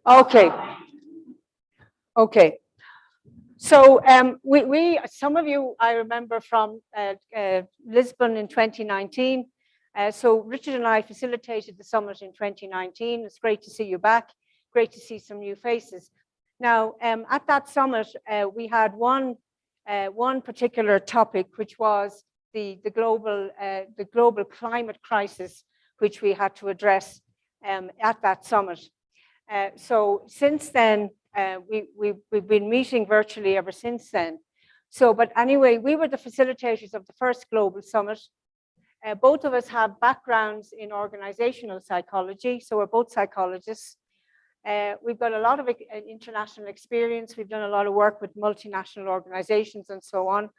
Okay. Okay. So some of you I remember from Lisbon in 2019. So Richard and I facilitated the summit in 2019. It's great to see you back. Great to see some new faces. Now, at that summit, we had one particular topic, which was the global climate crisis, which we had to address at that summit. So since then, we've been meeting virtually ever since then. So, but anyway, we were the facilitators of the first global summit. Both of us have backgrounds in organizational psychology, so we're both psychologists. We've got a lot of international experience. We've done a lot of work with multinational organizations and so on.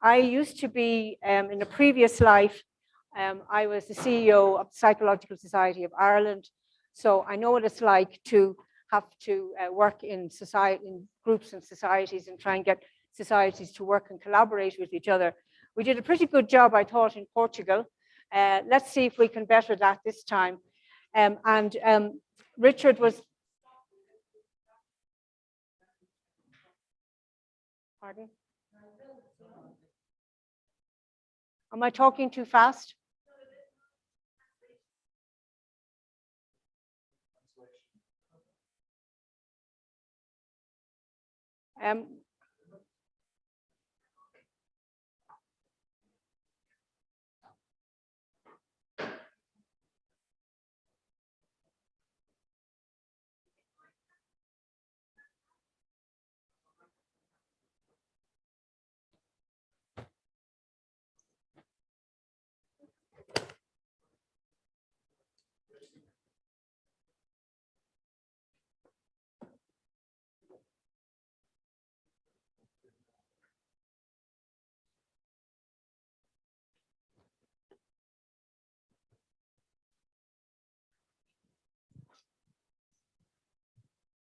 I used to be, in a previous life, I was the CEO of the Psychological Society of Ireland. So I know what it's like to have to work in society, in groups and societies, and try and get societies to work and collaborate with each other. We did a pretty good job, I thought, in Portugal. Let's see if we can better that this time. Richard was. Pardon? Am I talking too fast?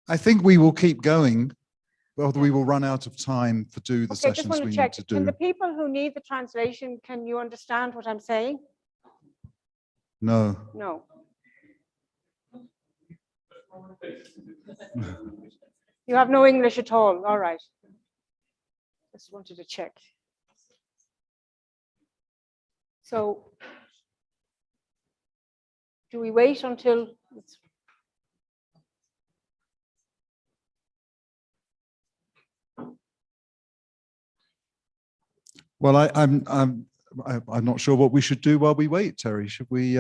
I think we will keep going, or we will run out of time to do the sessions we need to do. Can the people who need the translation, can you understand what I'm saying? No. No. You have no English at all. All right. Just wanted to check. So, do we wait until it's... Well, I'm not sure what we should do while we wait, Terry. Should we?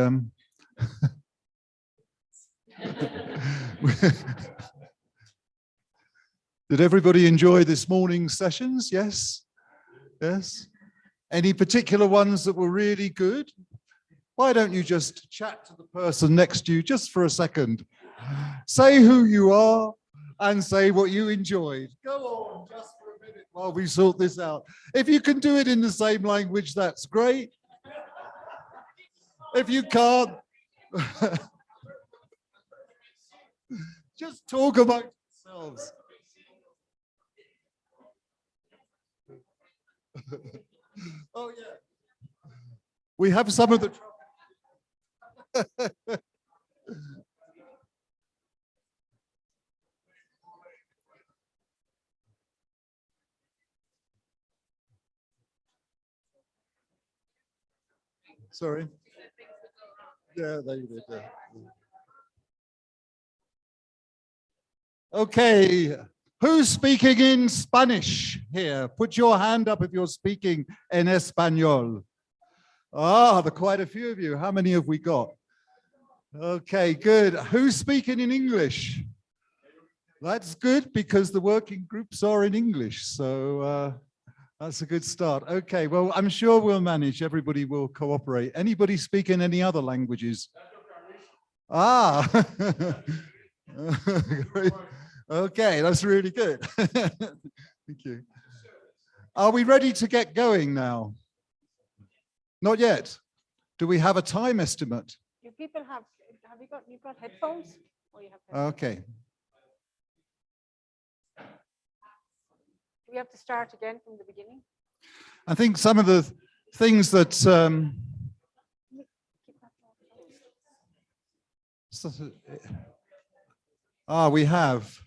Did everybody enjoy this morning's sessions? Yes? Yes? Any particular ones that were really good? Why don't you just chat to the person next to you just for a second? Say who you are and say what you enjoyed. Go on, just for a minute while we sort this out. If you can do it in the same language, that's great. If you can't, just talk amongst yourselves. Oh yeah, we have some of the. Sorry. Yeah, they did. Yeah. Okay. Who's speaking in Spanish here? Put your hand up if you're speaking en español. Ah, there are quite a few of you. How many have we got? Okay, good. Who's speaking in English? That's good because the working groups are in English. So that's a good start. Okay, well, I'm sure we'll manage. Everybody will cooperate. Anybody speaking any other languages? Ah. Great. Okay, that's really good. Thank you. Are we ready to get going now? Not yet. Do we have a time estimate? Do people have you've got headphones? Or you have headphones? Okay. Do we have to start again from the beginning? I think some of the things that We have.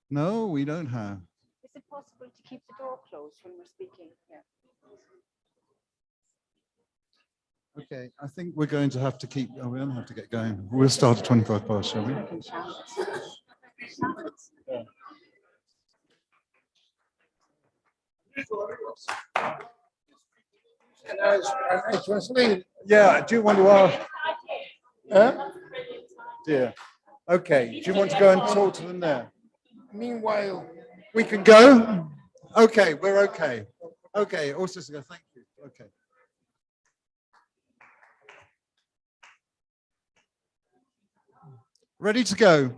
No, we don't have. Is it possible to keep the door closed when we're speaking? Yeah. Okay, I think we're going to have to keep, we're going to have to get going. We'll start at 25 past, shall we? Yeah, do you want to ask? Huh? Yeah. Okay, do you want to go and talk to them there? Meanwhile, We can go? Okay, we're okay. Okay, also, thank you. Okay. Ready to go?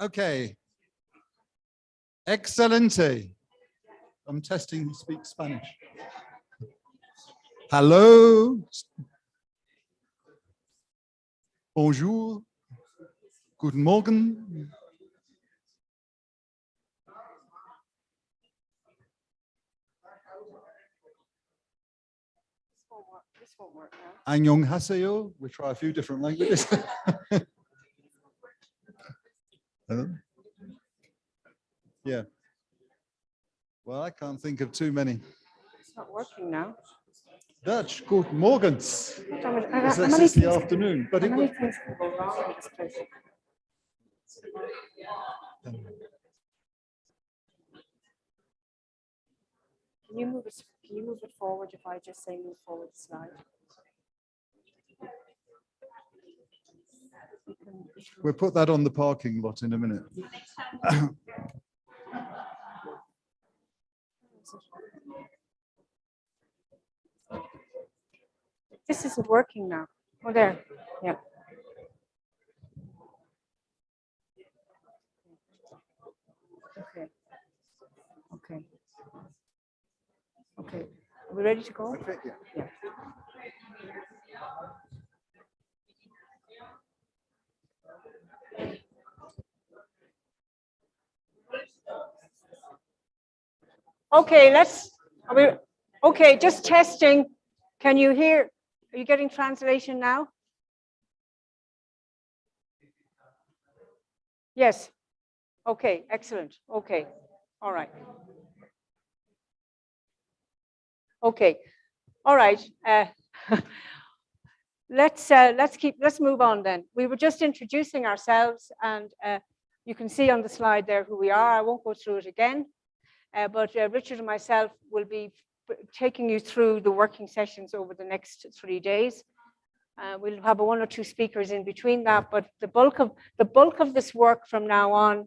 Okay. Excelente. I'm testing who speaks Spanish. Hello. Bonjour. Guten Morgen. This won't work now. Annyeonghaseyo. We try a few different languages. Yeah. Well, I can't think of too many. It's not working now. Dutch, good morgens. This is the afternoon, but how many things can go wrong in this place? Can you move it forward if I just say move forward the slide? We'll put that on the parking lot in a minute. This isn't working now. Oh, there. Yeah. Okay. Okay. Okay. Are we ready to go? Yeah. Okay, okay, just testing. Can you hear? Are you getting translation now? Yes. Okay, excellent. Okay. All right. Okay. All right. Let's move on then. We were just introducing ourselves, and you can see on the slide there who we are. I won't go through it again, but Richard and myself will be taking you through the working sessions over the next 3 days. We'll have one or two speakers in between that, but the bulk of this work from now on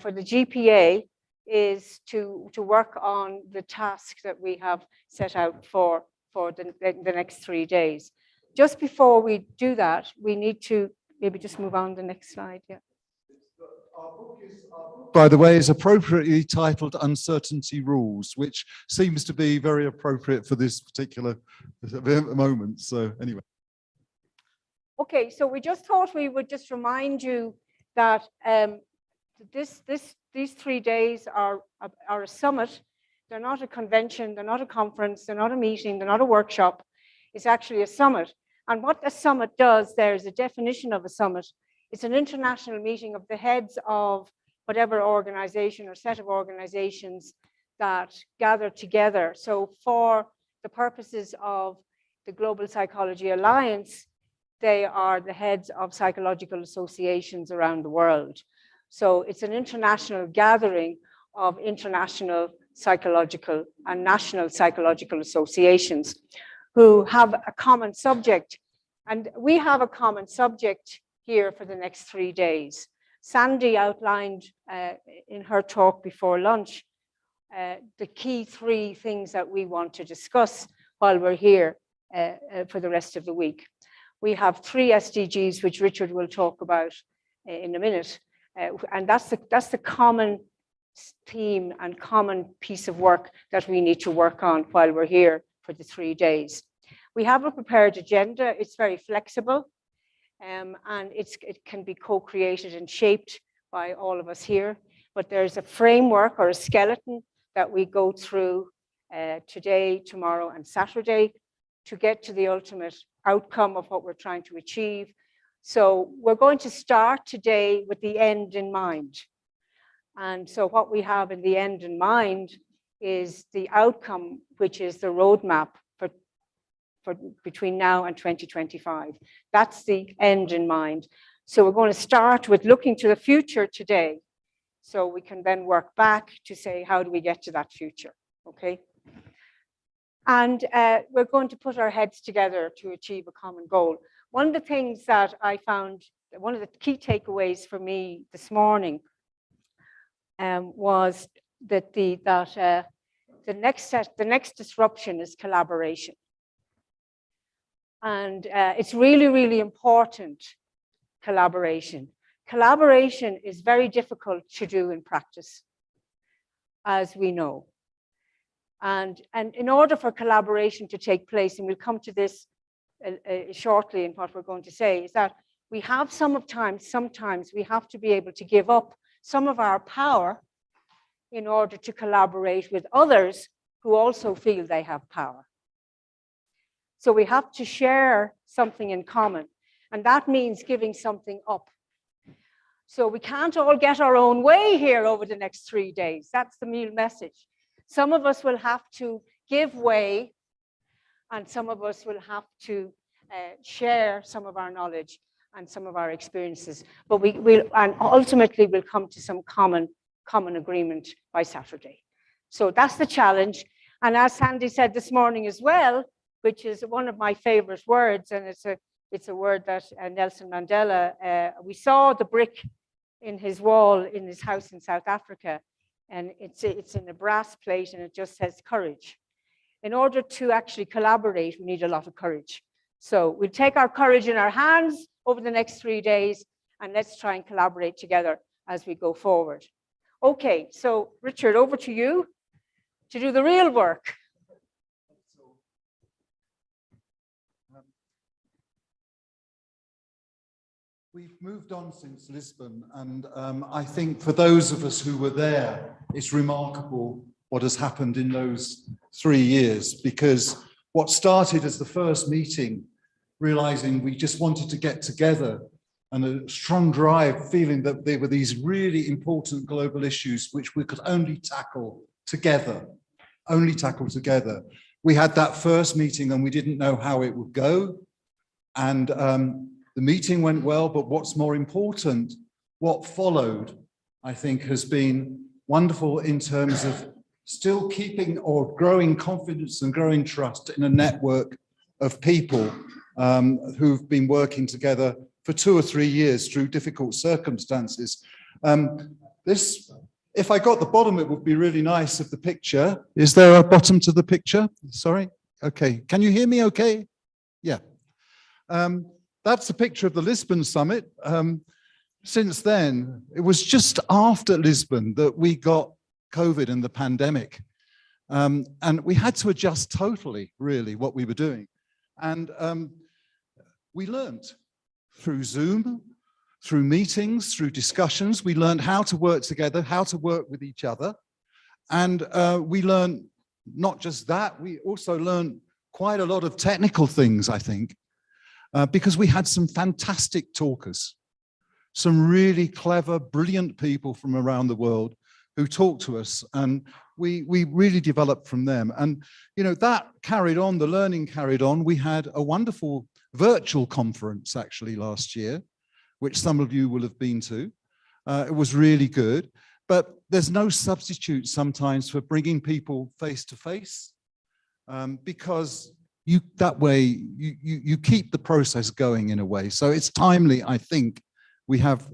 for the GPA is to work on the task that we have set out for the next 3 days. Just before we do that, we need to maybe just move on to the next slide. Yeah. By the way, is appropriately titled Uncertainty Rules, which seems to be very appropriate for this particular moment. So anyway. Okay, so we just thought we would just remind you that these 3 days are a summit. They're not a convention, they're not a conference, they're not a meeting, they're not a workshop. It's actually a summit. And what a summit does, there's a definition of a summit. It's an international meeting of the heads of whatever organization or set of organizations that gather together. So for the purposes of the Global Psychology Alliance, they are the heads of psychological associations around the world. So it's an international gathering of international psychological and national psychological associations who have a common subject. And we have a common subject here for the next 3 days. Sandy outlined in her talk before lunch the key 3 things that we want to discuss while we're here for the rest of the week. We have 3 SDGs, which Richard will talk about in a minute. And that's the common theme and common piece of work that we need to work on while we're here for the 3 days. We have a prepared agenda. It's very flexible, and it can be co-created and shaped by all of us here. But there's a framework or a skeleton that we go through today, tomorrow, and Saturday. to get to the ultimate outcome of what we're trying to achieve. So we're going to start today with the end in mind. And so what we have in the end in mind is the outcome, which is the roadmap for between now and 2025. That's the end in mind. So we're going to start with looking to the future today, so we can then work back to say, how do we get to that future, okay? And we're going to put our heads together to achieve a common goal. One of the things that I found, one of the key takeaways for me this morning was that the next disruption is collaboration. And it's really, really important, collaboration. Collaboration is very difficult to do in practice, as we know. And in order for collaboration to take place, and we'll come to this shortly in what we're going to say, is that we have sometimes we have to be able to give up some of our power in order to collaborate with others who also feel they have power. So we have to share something in common, and that means giving something up. So we can't all get our own way here over the next 3 days. That's the meal message. Some of us will have to give way, and some of us will have to share some of our knowledge and some of our experiences. But and ultimately we'll come to some common agreement by Saturday. So that's the challenge. And as Sandy said this morning as well, which is one of my favorite words, and it's a word that Nelson Mandela, we saw the brick in his wall in his house in South Africa, and it's in a brass plate, and it just says courage. In order to actually collaborate, we need a lot of courage. So we'll take our courage in our hands over the next 3 days, and let's try and collaborate together as we go forward. Okay, so Richard, over to you to do the real work. We've moved on since Lisbon, and I think for those of us who were there, it's remarkable what has happened in those 3 years, because what started as the first meeting, realizing we just wanted to get together, and a strong drive, feeling that there were these really important global issues which we could only tackle together, We had that first meeting and we didn't know how it would go. And the meeting went well, but what's more important, what followed, I think, has been wonderful in terms of still keeping or growing confidence and growing trust in a network of people who've been working together for 2 or 3 years through difficult circumstances. If I got the bottom, it would be really nice of the picture. Is there a bottom to the picture? Sorry. Okay. Can you hear me okay? Yeah. That's a picture of the Lisbon summit. Since then, it was just after Lisbon that we got COVID and the pandemic. And we had to adjust totally, really, what we were doing. And we learned through Zoom, through meetings, through discussions. We learned how to work together, how to work with each other. And we learned not just that, we also learned quite a lot of technical things, I think, because we had some fantastic talkers, some really clever, brilliant people from around the world who talked to us, and we really developed from them. And, you know, that carried on, the learning carried on. We had a wonderful virtual conference actually last year, which some of you will have been to. It was really good, but there's no substitute sometimes for bringing people face to face, because that way you keep the process going in a way. So it's timely, I think, we have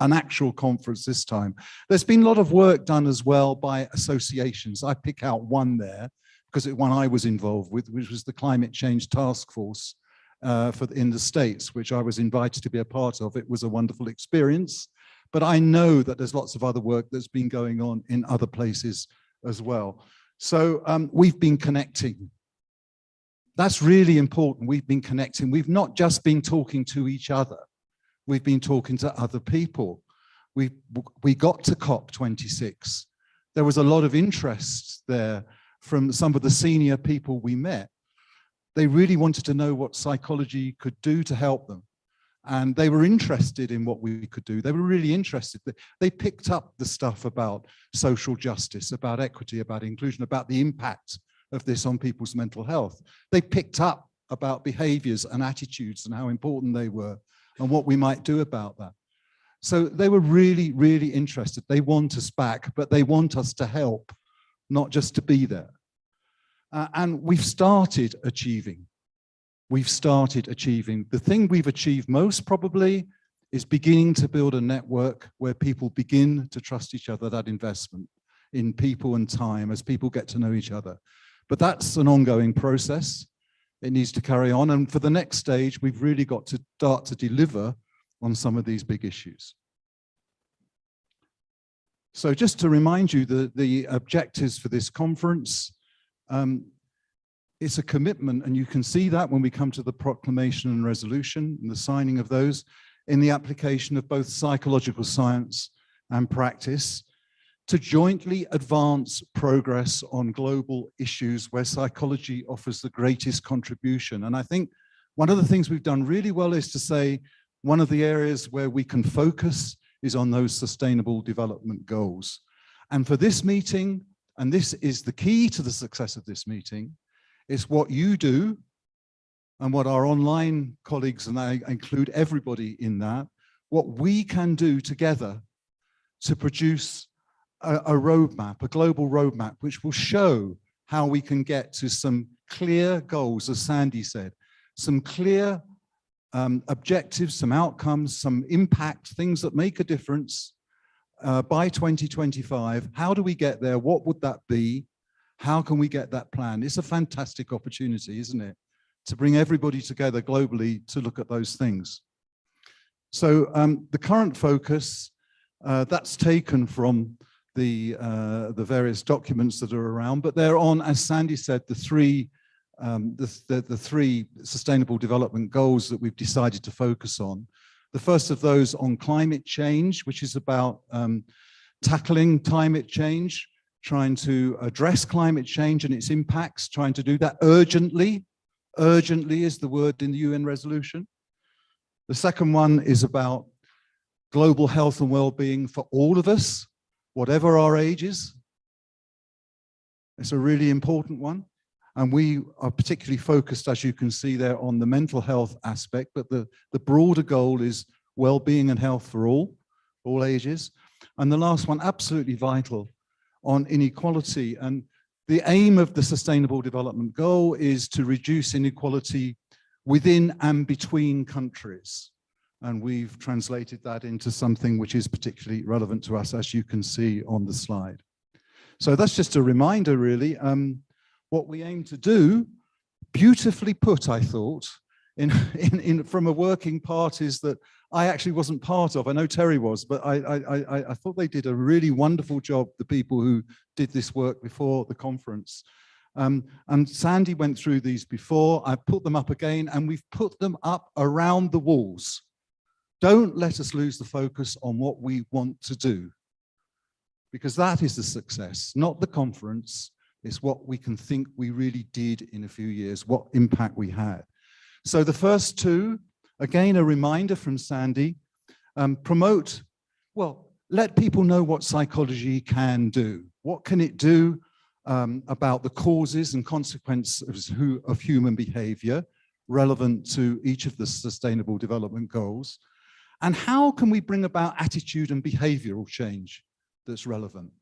an actual conference this time. There's been a lot of work done as well by associations. I pick out one there because it's one I was involved with, which was the Climate Change Task Force in the States, which I was invited to be a part of. It was a wonderful experience, but I know that there's lots of other work that's been going on in other places as well. So we've been connecting. That's really important. We've been connecting. We've not just been talking to each other. We've been talking to other people. We got to COP26. There was a lot of interest there from some of the senior people we met. They really wanted to know what psychology could do to help them. And they were interested in what we could do. They were really interested. They picked up the stuff about social justice, about equity, about inclusion, about the impact of this on people's mental health. They picked up about behaviors and attitudes and how important they were and what we might do about that. So they were really, really interested. They want us back, but they want us to help, not just to be there. And we've started achieving. We've started achieving. The thing we've achieved most probably is beginning to build a network where people begin to trust each other, that investment in people and time as people get to know each other. But that's an ongoing process. It needs to carry on. And for the next stage, we've really got to start to deliver on some of these big issues. So just to remind you, the objectives for this conference, it's a commitment, and you can see that when we come to the proclamation and resolution and the signing of those, in the application of both psychological science and practice to jointly advance progress on global issues where psychology offers the greatest contribution. And I think one of the things we've done really well is to say one of the areas where we can focus is on those sustainable development goals. And for this meeting, and this is the key to the success of this meeting, is what you do and what our online colleagues, and I include everybody in that, what we can do together to produce a roadmap, a global roadmap, which will show how we can get to some clear goals, as Sandy said, some clear objectives, some outcomes, some impact, things that make a difference by 2025. How do we get there? What would that be? How can we get that plan? It's a fantastic opportunity, isn't it? To bring everybody together globally to look at those things. So the current focus, that's taken from the various documents that are around, but they're on, as Sandy said, the three sustainable development goals that we've decided to focus on. The first of those on climate change, which is about tackling climate change, trying to address climate change and its impacts, trying to do that urgently. Urgently is the word in the UN resolution. The second one is about global health and well-being for all of us, whatever our ages. It's a really important one. And we are particularly focused, as you can see there, on the mental health aspect, but the broader goal is well-being and health for all ages. And the last one, absolutely vital, on inequality. And the aim of the Sustainable Development Goal is to reduce inequality within and between countries. And we've translated that into something which is particularly relevant to us, as you can see on the slide. So that's just a reminder, really. What we aim to do, beautifully put, I thought, from a working parties that I actually wasn't part of. I know Terri was, but I thought they did a really wonderful job, the people who did this work before the conference. And Sandy went through these before. I put them up again, and we've put them up around the walls. Don't let us lose the focus on what we want to do, because that is the success, not the conference. It's what we can think we really did in a few years, what impact we had. So the first two, again, a reminder from Sandy, promote, well, let people know what psychology can do. What can it do about the causes and consequences of human behavior relevant to each of the Sustainable Development Goals? And how can we bring about attitude and behavioral change that's relevant?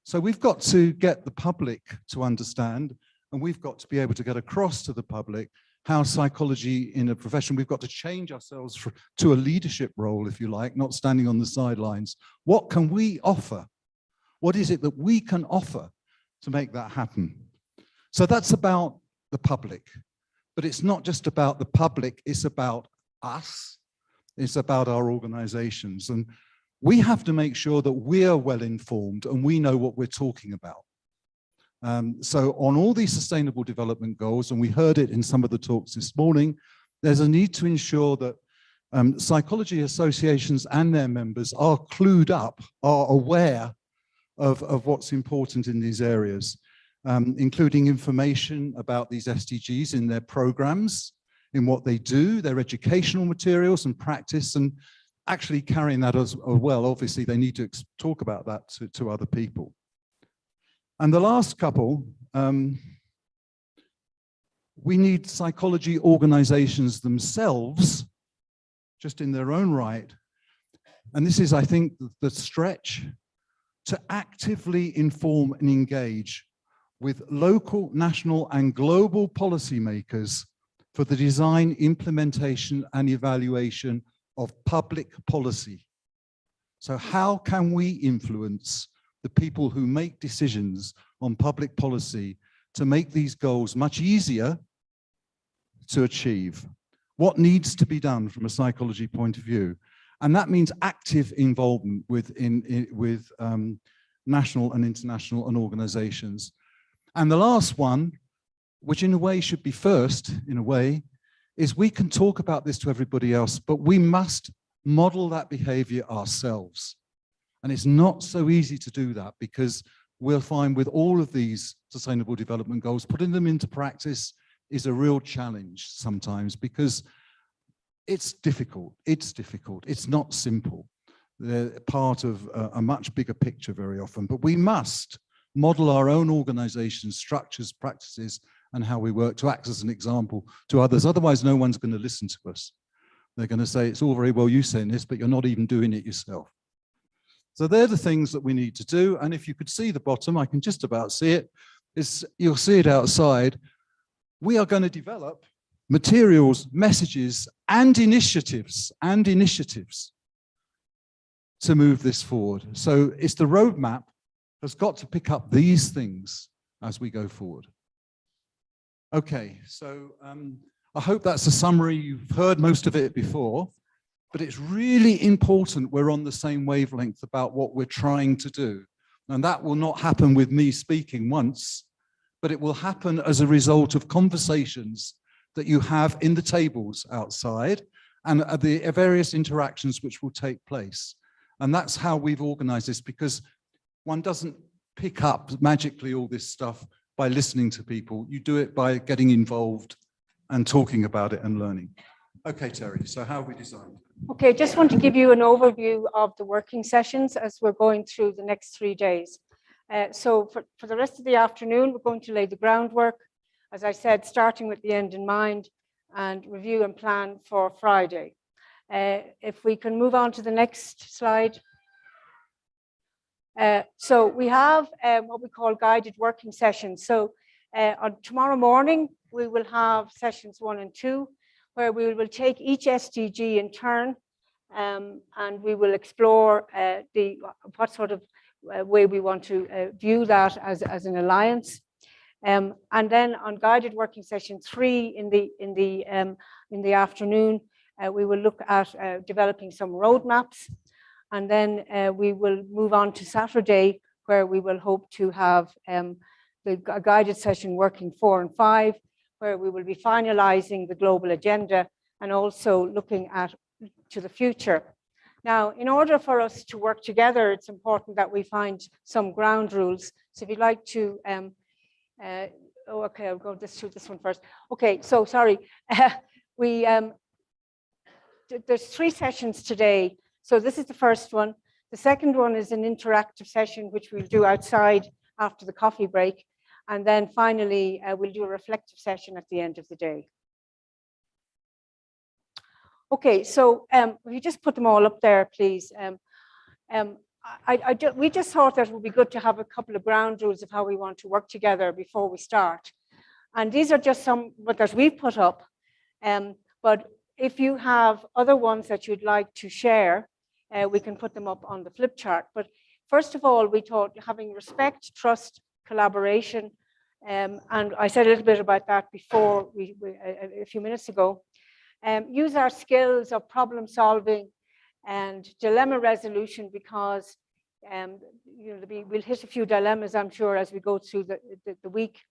So we've got to get the public to understand, and we've got to be able to get across to the public how psychology in a profession, we've got to change ourselves to a leadership role, if you like, not standing on the sidelines. What can we offer? What is it that we can offer to make that happen? So that's about the public, but it's not just about the public, it's about us, it's about our organizations. And we have to make sure that we're well informed and we know what we're talking about. So on all these sustainable development goals, and we heard it in some of the talks this morning, there's a need to ensure that psychology associations and their members are clued up, are aware of what's important in these areas. including information about these SDGs in their programs, in what they do, their educational materials and practice, and actually carrying that as well. Obviously, they need to talk about that to other people. And the last couple, we need psychology organizations themselves, just in their own right. And this is, I think, the stretch, to actively inform and engage with local, national, and global policymakers for the design, implementation, and evaluation of public policy. So how can we influence the people who make decisions on public policy to make these goals much easier to achieve? What needs to be done from a psychology point of view? And that means active involvement with national and international and organizations. And the last one, which in a way should be first, in a way, is we can talk about this to everybody else, but we must model that behavior ourselves. And it's not so easy to do that, because we'll find with all of these sustainable development goals, putting them into practice is a real challenge sometimes, because it's difficult, it's not simple. They're part of a much bigger picture very often, but we must model our own organizations, structures, practices, and how we work to act as an example to others. Otherwise, no one's going to listen to us. They're going to say, it's all very well you saying this, but you're not even doing it yourself. So they're the things that we need to do. And if you could see the bottom, I can just about see it. You'll see it outside. We are going to develop materials, messages, and initiatives to move this forward. So it's the roadmap has got to pick up these things as we go forward. Okay, so I hope that's a summary. You've heard most of it before, but it's really important we're on the same wavelength about what we're trying to do. And that will not happen with me speaking once, but it will happen as a result of conversations that you have in the tables outside and the various interactions which will take place. And that's how we've organized this, because one doesn't pick up magically all this stuff by listening to people. You do it by getting involved and talking about it and learning. Okay, Terri, so how have we designed? Okay, just want to give you an overview of the working sessions as we're going through the next 3 days. So for the rest of the afternoon, we're going to lay the groundwork, as I said, starting with the end in mind, and review and plan for Friday. If we can move on to the next slide. So we have what we call guided working sessions. So on tomorrow morning, we will have sessions 1 and 2, where we will take each SDG in turn, and we will explore what sort of way we want to view that as an alliance. And then on guided working session 3 in the afternoon, we will look at developing some roadmaps. And then we will move on to Saturday, where we will hope to have the guided session working 4 and 5, where we will be finalizing the global agenda and also looking to the future. Now, in order for us to work together, it's important that we find some ground rules. So if you'd like to, okay, I'll go through this one first. Okay, so sorry, there's 3 sessions today. So this is the first one. The second one is an interactive session, which we'll do outside after the coffee break. And then finally, we'll do a reflective session at the end of the day. Okay, so if you just put them all up there, please. We just thought that it would be good to have a couple of ground rules of how we want to work together before we start. And these are just some that we've put up. But if you have other ones that you'd like to share, we can put them up on the flip chart. But first of all, we thought having respect, trust, collaboration, and I said a little bit about that before a few minutes ago. Use our skills of problem solving and dilemma resolution, because we'll hit a few dilemmas, I'm sure, as we go through the week.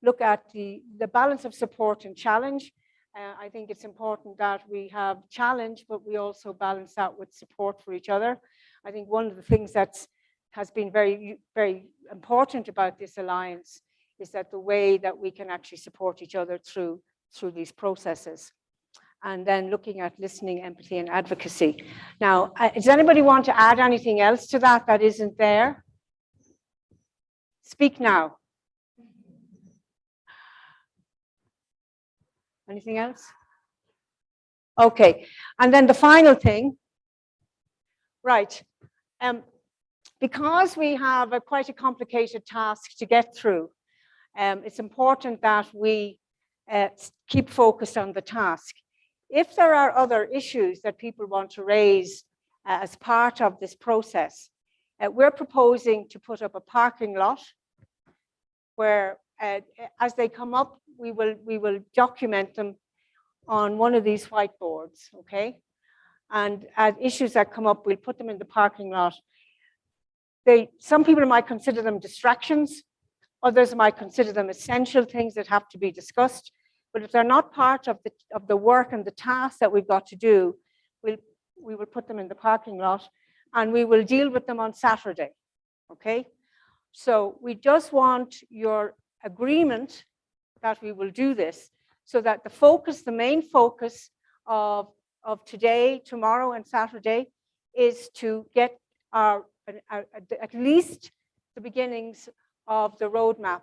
Look at the balance of support and challenge. I think it's important that we have challenge, but we also balance that with support for each other. I think one of the things that's has been very, very important about this alliance is that the way that we can actually support each other through these processes. And then looking at listening, empathy, and advocacy. Now, does anybody want to add anything else to that that isn't there? Speak now. Anything else? Okay, and then the final thing, right, because we have quite a complicated task to get through, it's important that we keep focused on the task. If there are other issues that people want to raise as part of this process, we're proposing to put up a parking lot where as they come up, we will document them on one of these whiteboards, okay? And as issues that come up, we'll put them in the parking lot. Some people might consider them distractions, others might consider them essential things that have to be discussed. But if they're not part of the work and the task that we've got to do, we will put them in the parking lot and we will deal with them on Saturday, okay? So we just want your agreement that we will do this so that the main focus of today, tomorrow, and Saturday is to get at least the beginnings of the roadmap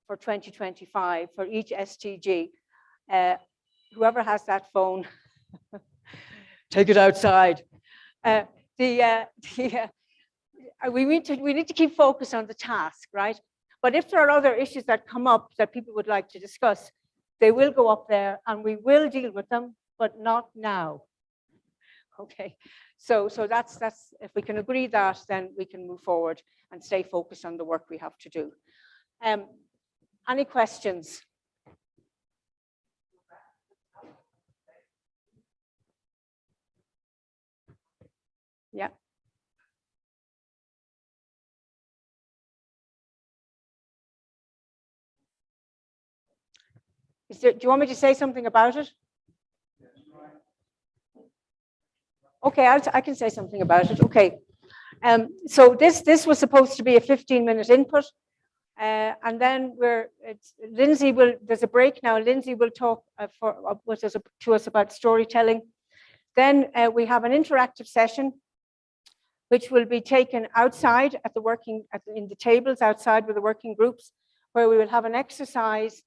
for 2025 for each STG. Whoever has that phone, take it outside. We need to keep focused on the task, right? But if there are other issues that come up that people would like to discuss, they will go up there and we will deal with them, but not now. Okay, so that's if we can agree that, then we can move forward and stay focused on the work we have to do. Any questions? Yeah. Do you want me to say something about it? Okay, I can say something about it. Okay. So this was supposed to be a 15-minute input. And then Lindsey there's a break now. Lindsey will talk to us about storytelling. Then we have an interactive session, which will be taken outside in the tables outside with the working groups, where we will have an exercise,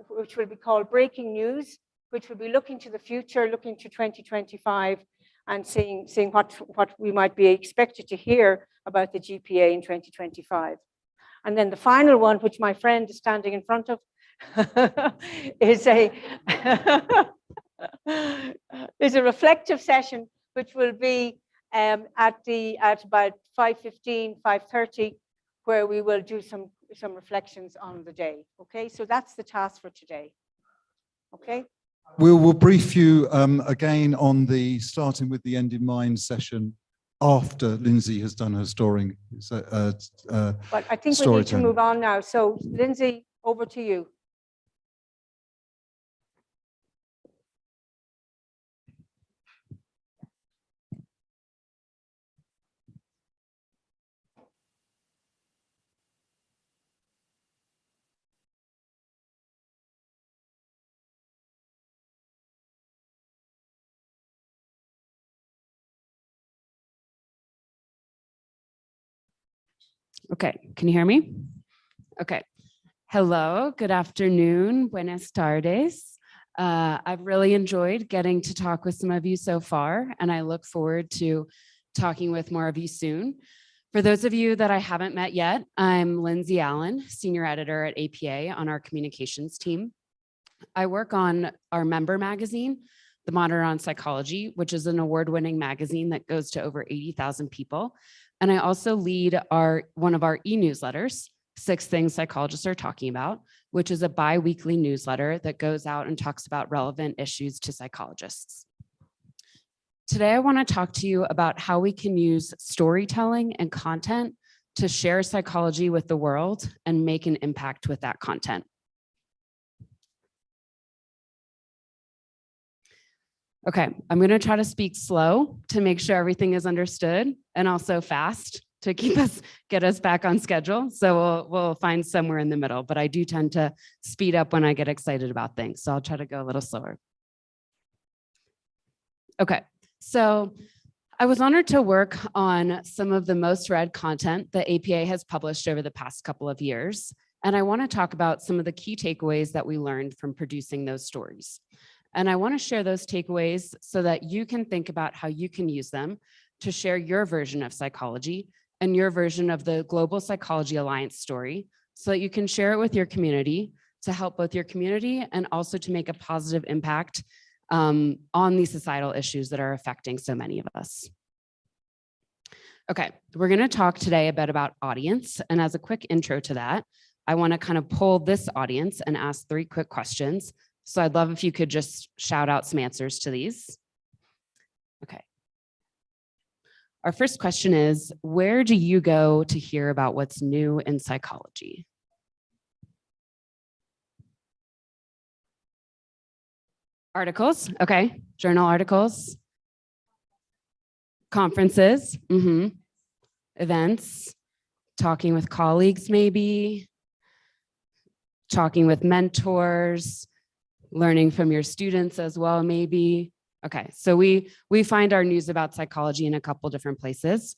which will be called Breaking News, which will be looking to the future, looking to 2025, and seeing what we might be expected to hear about the GPA in 2025. And then the final one, which my friend is standing in front of, is a reflective session, which will be at about 5:15, 5:30, where we will do some reflections on the day. Okay, so that's the task for today. Okay. We'll brief you again on the starting with the end in mind session after Lindsey has done her story. But I think we need to move on now. So Lindsey, over to you. Okay, can you hear me? Okay. Hello, good afternoon, buenas tardes. I've really enjoyed getting to talk with some of you so far, and I look forward to talking with more of you soon. For those of you that I haven't met yet, I'm Lindsey Allen, Senior Editor at APA on our communications team. I work on our member magazine, The Monitor on Psychology, which is an award-winning magazine that goes to over 80,000 people. And I also lead one of our e-newsletters, 6 Things Psychologists Are Talking About, which is a bi-weekly newsletter that goes out and talks about relevant issues to psychologists. Today, I want to talk to you about how we can use storytelling and content to share psychology with the world and make an impact with that content. Okay, I'm going to try to speak slow to make sure everything is understood, and also fast to get us back on schedule. So we'll find somewhere in the middle, but I do tend to speed up when I get excited about things. So I'll try to go a little slower. Okay, so I was honored to work on some of the most read content that APA has published over the past couple of years. And I want to talk about some of the key takeaways that we learned from producing those stories. And I want to share those takeaways so that you can think about how you can use them to share your version of psychology and your version of the Global Psychology Alliance story so that you can share it with your community to help both your community and also to make a positive impact on these societal issues that are affecting so many of us. Okay, we're going to talk today a bit about audience. And as a quick intro to that, I want to kind of poll this audience and ask 3 quick questions. So I'd love if you could just shout out some answers to these. Okay. Our first question is, where do you go to hear about what's new in psychology? Articles, okay. Journal articles. Conferences, events, talking with colleagues maybe, talking with mentors, learning from your students as well maybe. Okay, so we find our news about psychology in a couple different places.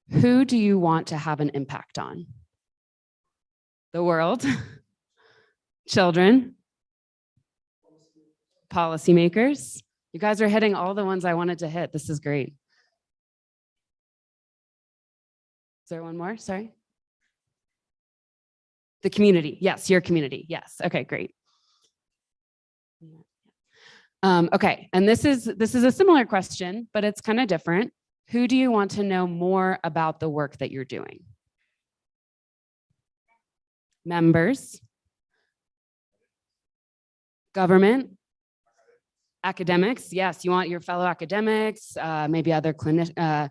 Who do you want to have an impact on? The world, children, policymakers. You guys are hitting all the ones I wanted to hit. This is great. Is there one more? Sorry. The community. Yes, your community. Yes. Okay, great. Okay, and this is a similar question, but it's kind of different. Who do you want to know more about the work that you're doing? Members, government, academics. Yes, you want your fellow academics, maybe other clinicians.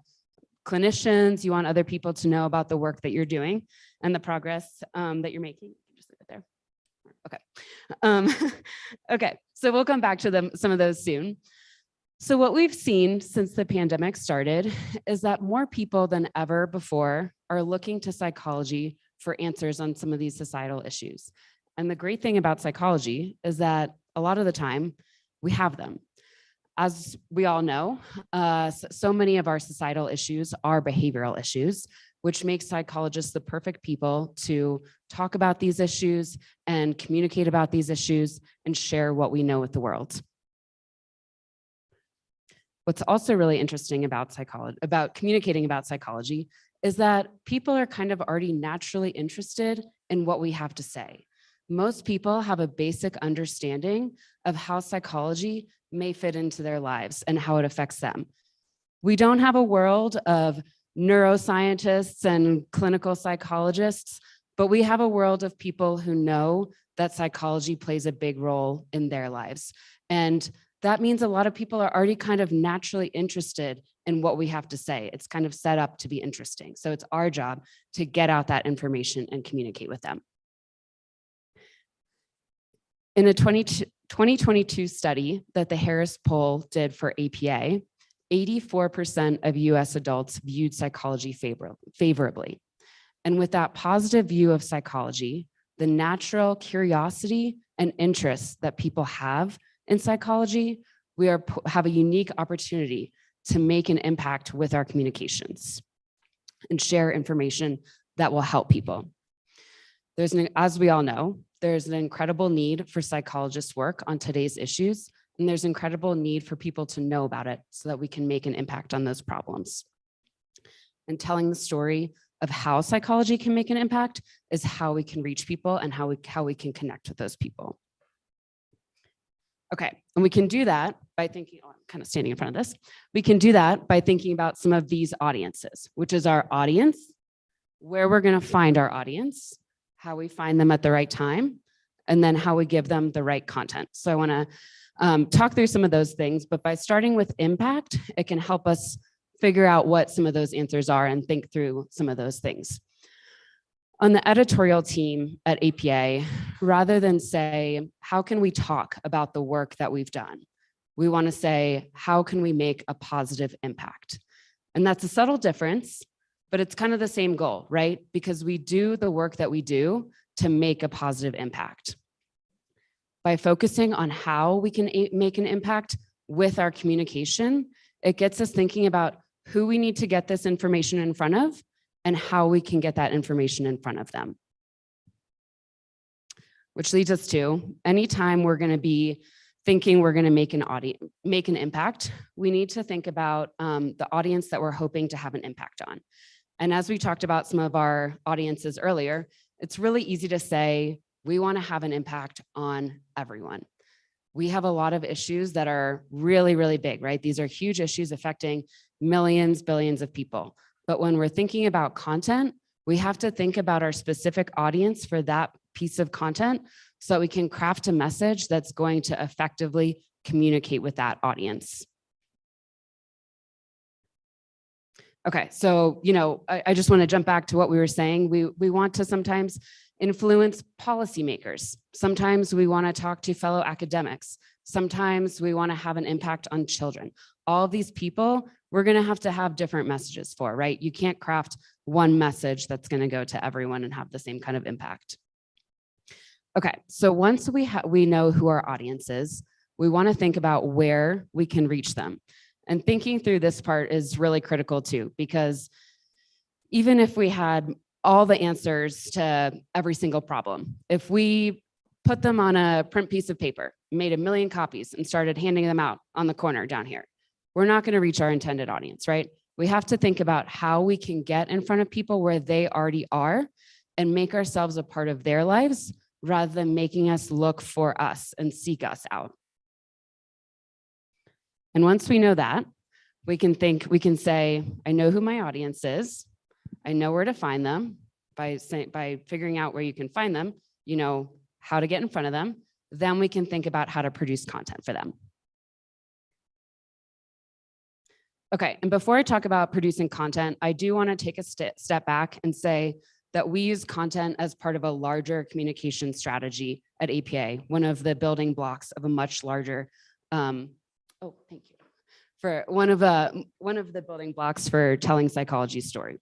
You want other people to know about the work that you're doing and the progress that you're making. Just leave it there. Okay. Okay, so we'll come back to some of those soon. So what we've seen since the pandemic started is that more people than ever before are looking to psychology for answers on some of these societal issues. And the great thing about psychology is that a lot of the time we have them. As we all know, so many of our societal issues are behavioral issues, which makes psychologists the perfect people to talk about these issues and communicate about these issues and share what we know with the world. What's also really interesting about communicating about psychology is that people are kind of already naturally interested in what we have to say. Most people have a basic understanding of how psychology may fit into their lives and how it affects them. We don't have a world of neuroscientists and clinical psychologists, but we have a world of people who know that psychology plays a big role in their lives. And that means a lot of people are already kind of naturally interested in what we have to say. It's kind of set up to be interesting. So it's our job to get out that information and communicate with them. In a 2022 study that the Harris poll did for APA, 84% of US adults viewed psychology favorably. And with that positive view of psychology, the natural curiosity and interest that people have in psychology, we have a unique opportunity to make an impact with our communications and share information that will help people. As we all know, there's an incredible need for psychologists' work on today's issues, and there's incredible need for people to know about it so that we can make an impact on those problems. And telling the story of how psychology can make an impact is how we can reach people and how we can connect with those people. Okay, and we can do that by thinking, I'm kind of standing in front of this. We can do that by thinking about some of these audiences, which is our audience, where we're going to find our audience, how we find them at the right time, and then how we give them the right content. So I want to talk through some of those things, but by starting with impact, it can help us figure out what some of those answers are and think through some of those things. On the editorial team at APA, rather than say, how can we talk about the work that we've done? We want to say, how can we make a positive impact? And that's a subtle difference, but it's kind of the same goal, right? Because we do the work that we do to make a positive impact. By focusing on how we can make an impact with our communication, it gets us thinking about who we need to get this information in front of and how we can get that information in front of them. Which leads us to, anytime we're going to be thinking we're going to make an impact, we need to think about the audience that we're hoping to have an impact on. And as we talked about some of our audiences earlier, it's really easy to say, we want to have an impact on everyone. We have a lot of issues that are really, really big, right? These are huge issues affecting millions, billions of people. But when we're thinking about content, we have to think about our specific audience for that piece of content so that we can craft a message that's going to effectively communicate with that audience. Okay, so, I just want to jump back to what we were saying. We want to sometimes influence policymakers. Sometimes we want to talk to fellow academics. Sometimes we want to have an impact on children. All of these people, we're going to have different messages for, right? You can't craft one message that's going to go to everyone and have the same kind of impact. Okay, so once we know who our audience is, we want to think about where we can reach them. And thinking through this part is really critical too, because even if we had all the answers to every single problem, if we put them on a print piece of paper, made 1 million copies and started handing them out on the corner down here, we're not going to reach our intended audience, right? We have to think about how we can get in front of people where they already are and make ourselves a part of their lives rather than making us look for us and seek us out. And once we know that, we can say, I know who my audience is. I know where to find them. By figuring out where you can find them, you know how to get in front of them. Then we can think about how to produce content for them. Okay, and before I talk about producing content, I do want to take a step back and say that we use content as part of a larger communication strategy at APA, one of the building blocks of a much larger, thank you. For one of the building blocks for telling psychology story.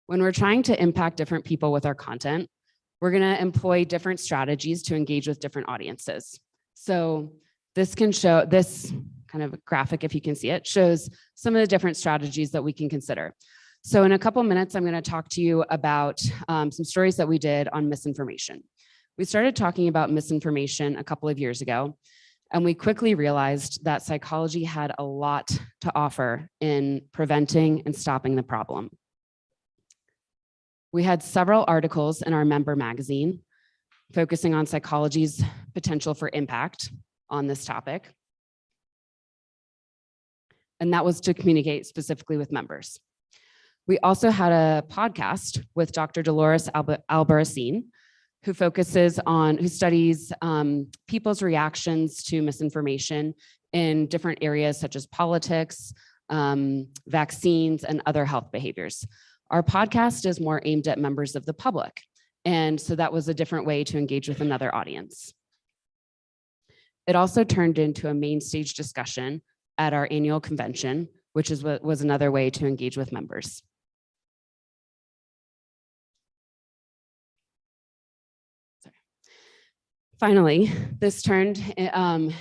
When we're trying to impact different people with our content, we're going to employ different strategies to engage with different audiences. So this kind of graphic, if you can see it, shows some of the different strategies that we can consider. So in a couple minutes, I'm going to talk to you about some stories that we did on misinformation. We started talking about misinformation a couple of years ago, and we quickly realized that psychology had a lot to offer in preventing and stopping the problem. We had several articles in our member magazine focusing on psychology's potential for impact on this topic. And that was to communicate specifically with members. We also had a podcast with Dr. Dolores Albarracin, who studies people's reactions to misinformation in different areas such as politics, vaccines, and other health behaviors. Our podcast is more aimed at members of the public. And so that was a different way to engage with another audience. It also turned into a main stage discussion at our annual convention, which was another way to engage with members. Finally, this turned,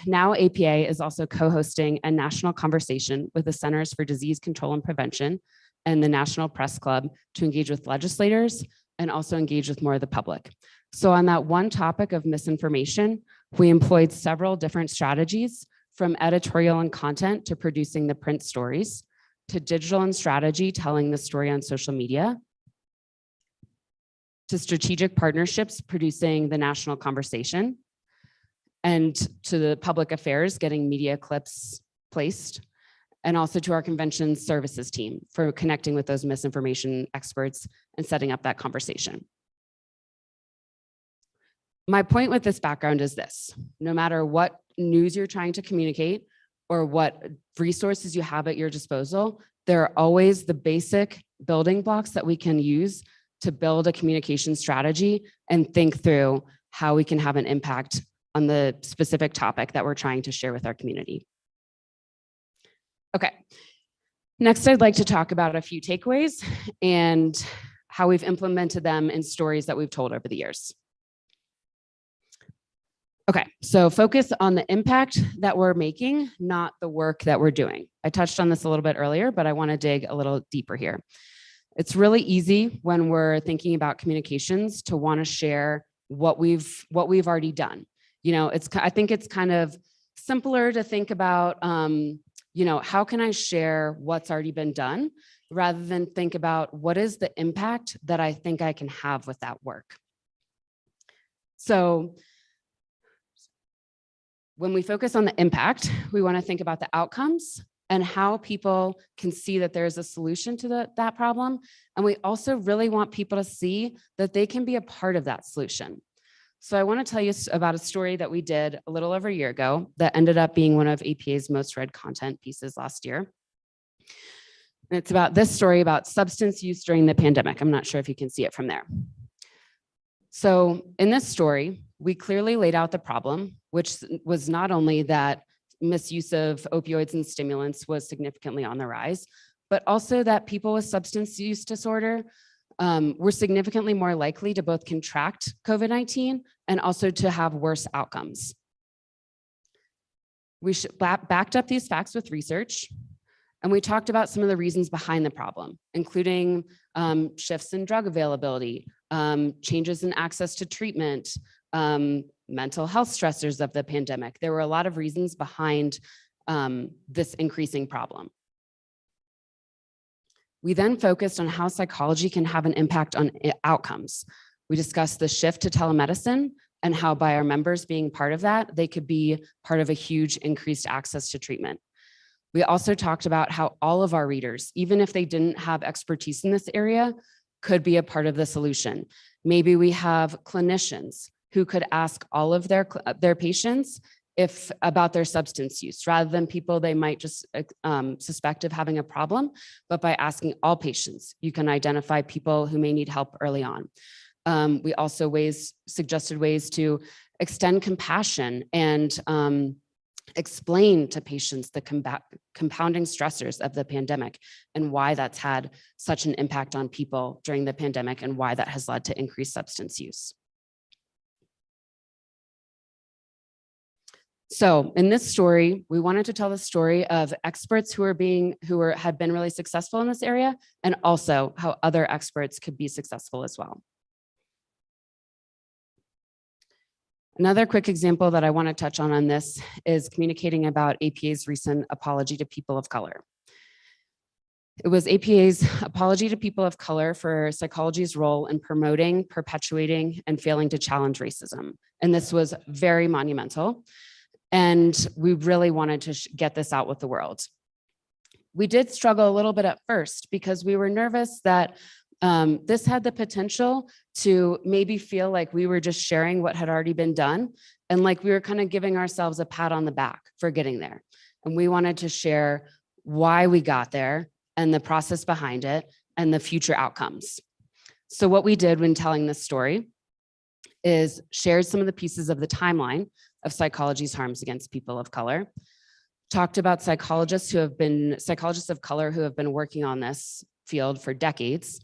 now APA is also co-hosting a national conversation with the Centers for Disease Control and Prevention and the National Press Club to engage with legislators and also engage with more of the public. So on that one topic of misinformation, we employed several different strategies, from editorial and content to producing the print stories, to digital and strategy, telling the story on social media, to strategic partnerships, producing the national conversation, and to the public affairs, getting media clips placed, and also to our convention services team for connecting with those misinformation experts and setting up that conversation. My point with this background is this: no matter what news you're trying to communicate or what resources you have at your disposal, there are always the basic building blocks that we can use to build a communication strategy and think through how we can have an impact on the specific topic that we're trying to share with our community. Okay, Next, I'd like to talk about a few takeaways and how we've implemented them in stories that we've told over the years. Okay, so focus on the impact that we're making, not the work that we're doing. I touched on this a little bit earlier, but I want to dig a little deeper here. It's really easy when we're thinking about communications to want to share what we've already done. You know, I think it's kind of simpler to think about, you know, how can I share what's already been done rather than think about what is the impact that I think I can have with that work. So when we focus on the impact, we want to think about the outcomes and how people can see that there's a solution to that problem. And we also really want people to see that they can be a part of that solution. So I want to tell you about a story that we did a little over a year ago that ended up being one of APA's most read content pieces last year. And it's about this story about substance use during the pandemic. I'm not sure if you can see it from there. So in this story, we clearly laid out the problem, which was not only that misuse of opioids and stimulants was significantly on the rise, but also that people with substance use disorder were significantly more likely to both contract COVID-19 and also to have worse outcomes. We backed up these facts with research, and we talked about some of the reasons behind the problem, including shifts in drug availability, changes in access to treatment, mental health stressors of the pandemic. There were a lot of reasons behind this increasing problem. We then focused on how psychology can have an impact on outcomes. We discussed the shift to telemedicine and how by our members being part of that, they could be part of a huge increased access to treatment. We also talked about how all of our readers, even if they didn't have expertise in this area, could be a part of the solution. Maybe we have clinicians who could ask all of their patients about their substance use, rather than people they might just suspect of having a problem. But by asking all patients, you can identify people who may need help early on. We also suggested ways to extend compassion and explain to patients the compounding stressors of the pandemic and why that's had such an impact on people during the pandemic and why that has led to increased substance use. So in this story, we wanted to tell the story of experts who had been really successful in this area, and also how other experts could be successful as well. Another quick example that I want to touch on this is communicating about APA's recent apology to people of color. It was APA's apology to people of color for psychology's role in promoting, perpetuating, and failing to challenge racism. And this was very monumental. And we really wanted to get this out with the world. We did struggle a little bit at first because we were nervous that this had the potential to maybe feel like we were just sharing what had already been done and like we were kind of giving ourselves a pat on the back for getting there. And we wanted to share why we got there and the process behind it and the future outcomes. So what we did when telling this story is shared some of the pieces of the timeline of psychology's harms against people of color, talked about psychologists of color who have been working on this field for decades,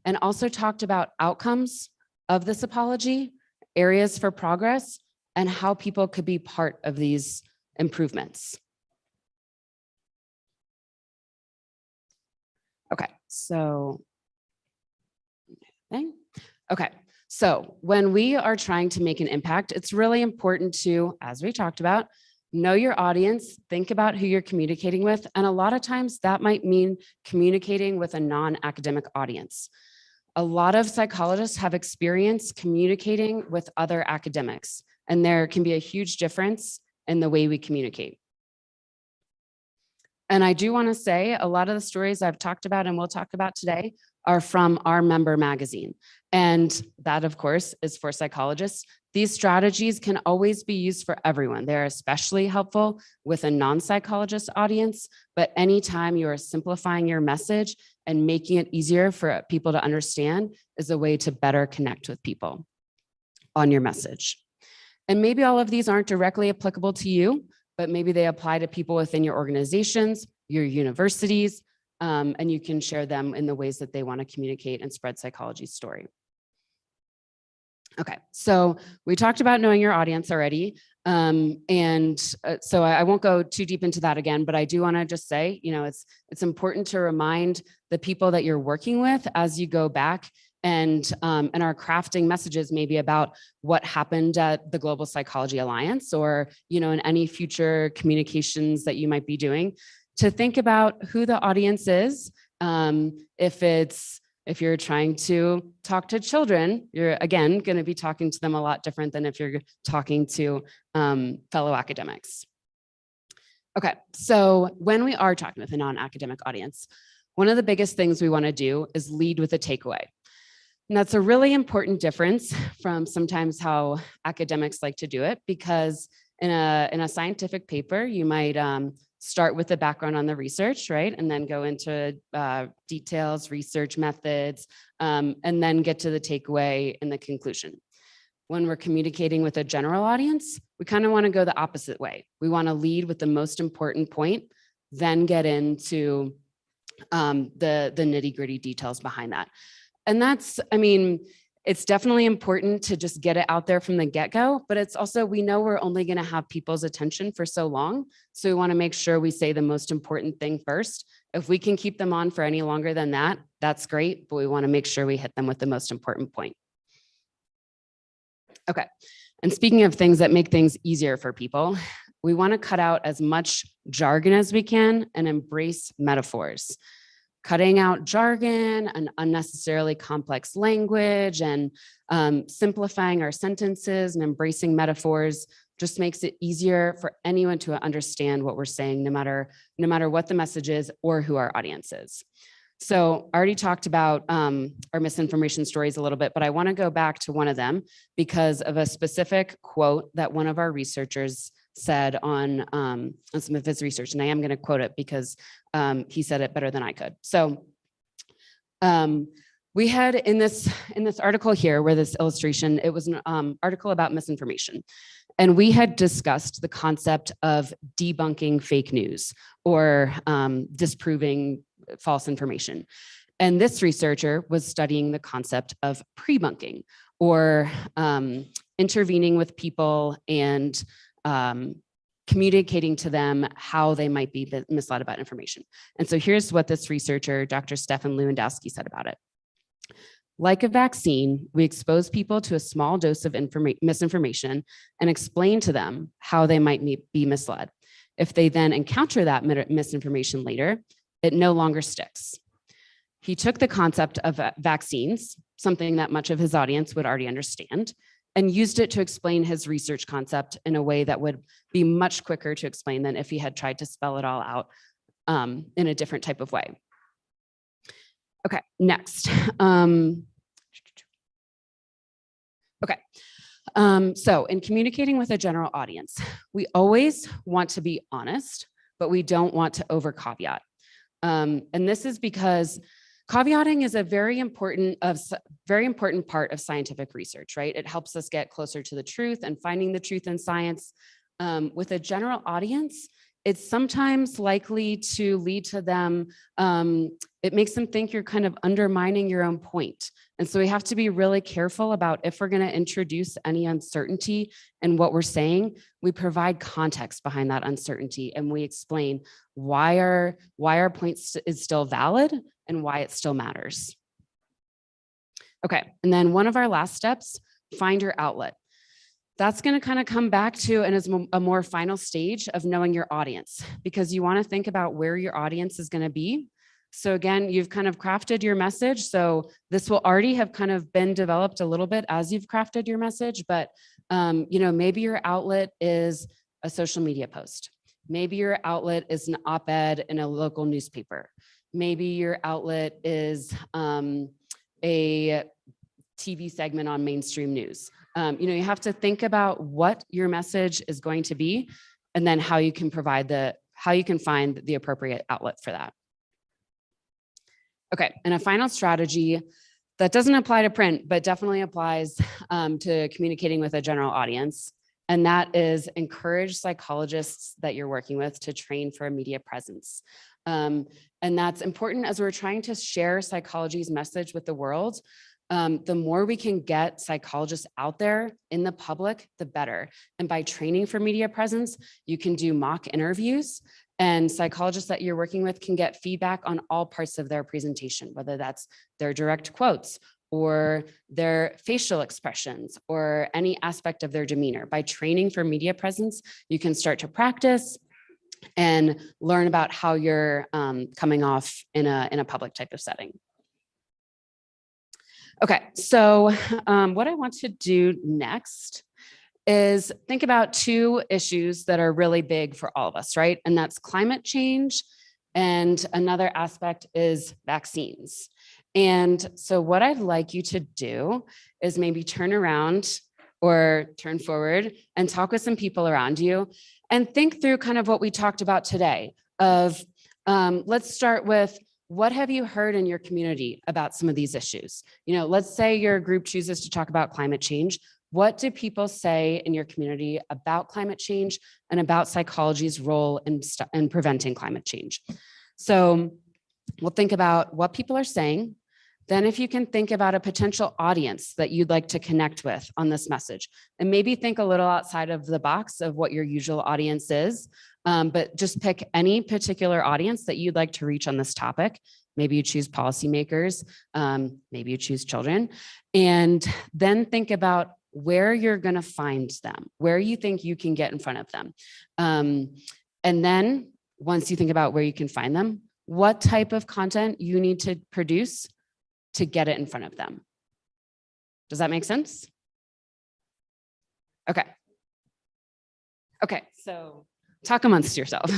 and also talked about outcomes of this apology, areas for progress, and how people could be part of these improvements. Okay, so when we are trying to make an impact, it's really important to, as we talked about, know your audience, think about who you're communicating with, and a lot of times that might mean communicating with a non-academic audience. A lot of psychologists have experience communicating with other academics, and there can be a huge difference in the way we communicate. And I do want to say a lot of the stories I've talked about and we'll talk about today are from our member magazine. And that, of course, is for psychologists. These strategies can always be used for everyone. They're especially helpful with a non-psychologist audience, but anytime you are simplifying your message and making it easier for people to understand is a way to better connect with people on your message. And maybe all of these aren't directly applicable to you, but maybe they apply to people within your organizations, your universities, and you can share them in the ways that they want to communicate and spread psychology's story. Okay, so we talked about knowing your audience already. So I won't go too deep into that again, but I do want to just say, it's important to remind the people that you're working with as you go back and are crafting messages maybe about what happened at the Global Psychology Alliance, or, in any future communications that you might be doing, to think about who the audience is. If you're trying to talk to children, you're again going to be talking to them a lot different than if you're talking to fellow academics. Okay, so when we are talking with a non-academic audience, one of the biggest things we want to do is lead with a takeaway. And that's a really important difference from sometimes how academics like to do it, because in a scientific paper, you might start with the background on the research, right? And then go into details, research methods, and then get to the takeaway and the conclusion. When we're communicating with a general audience, we kind of want to go the opposite way. We want to lead with the most important point, then get into the nitty-gritty details behind that. And that's, it's definitely important to just get it out there from the get-go, but it's also, we know we're only going to have people's attention for so long. So we want to make sure we say the most important thing first. If we can keep them on for any longer than that, that's great, but we want to make sure we hit them with the most important point. Okay. And speaking of things that make things easier for people, we want to cut out as much jargon as we can and embrace metaphors. Cutting out jargon and unnecessarily complex language and simplifying our sentences and embracing metaphors just makes it easier for anyone to understand what we're saying, no matter what the message is or who our audience is. So I already talked about our misinformation stories a little bit, but I want to go back to one of them because of a specific quote that one of our researchers said on some of his research, and I am going to quote it because he said it better than I could. So we had in this article here, where this illustration, it was an article about misinformation, and we had discussed the concept of debunking fake news or disproving false information. And this researcher was studying the concept of pre-bunking, or intervening with people and communicating to them how they might be misled about information. And so here's what this researcher, Dr. Stefan Lewandowski, said about it. Like a vaccine, we expose people to a small dose of misinformation and explain to them how they might be misled. If they then encounter that misinformation later, it no longer sticks. He took the concept of vaccines, something that much of his audience would already understand, and used it to explain his research concept in a way that would be much quicker to explain than if he had tried to spell it all out in a different type of way. Okay, next. So in communicating with a general audience, we always want to be honest, but we don't want to over caveat. And this is because caveating is a very important part of scientific research, right? It helps us get closer to the truth and finding the truth in science. With a general audience, it's sometimes likely to lead to them, it makes them think you're kind of undermining your own point. And so we have to be really careful about, if we're going to introduce any uncertainty in what we're saying, we provide context behind that uncertainty, and we explain why our point is still valid and why it still matters. Okay, and then one of our last steps, find your outlet. That's going to kind of come back to and is a more final stage of knowing your audience, because you want to think about where your audience is going to be. So again, you've kind of crafted your message. So this will already have kind of been developed a little bit as you've crafted your message, but maybe your outlet is a social media post. Maybe your outlet is an op-ed in a local newspaper. Maybe your outlet is a TV segment on mainstream news. You have to think about what your message is going to be, and then how you can find the appropriate outlet for that. Okay, and a final strategy that doesn't apply to print, but definitely applies to communicating with a general audience. And that is encourage psychologists that you're working with to train for a media presence. And that's important as we're trying to share psychology's message with the world. The more we can get psychologists out there in the public, the better. And by training for media presence, you can do mock interviews, and psychologists that you're working with can get feedback on all parts of their presentation, whether that's their direct quotes or their facial expressions or any aspect of their demeanor. By training for media presence, you can start to practice and learn about how you're coming off in a public type of setting. Okay, so what I want to do next is think about two issues that are really big for all of us, right? And that's climate change, and another aspect is vaccines. And so what I'd like you to do is maybe turn around or turn forward and talk with some people around you and think through kind of what we talked about today of, let's start with, what have you heard in your community about some of these issues? You know, let's say your group chooses to talk about climate change. What do people say in your community about climate change and about psychology's role in preventing climate change? So we'll think about what people are saying. Then if you can think about a potential audience that you'd like to connect with on this message, and maybe think a little outside of the box of what your usual audience is, but just pick any particular audience that you'd like to reach on this topic. Maybe you choose policymakers, maybe you choose children, and then think about where you're going to find them, where you think you can get in front of them. And then once you think about where you can find them, what type of content you need to produce to get it in front of them. Does that make sense? Okay. Okay, so talk amongst yourself.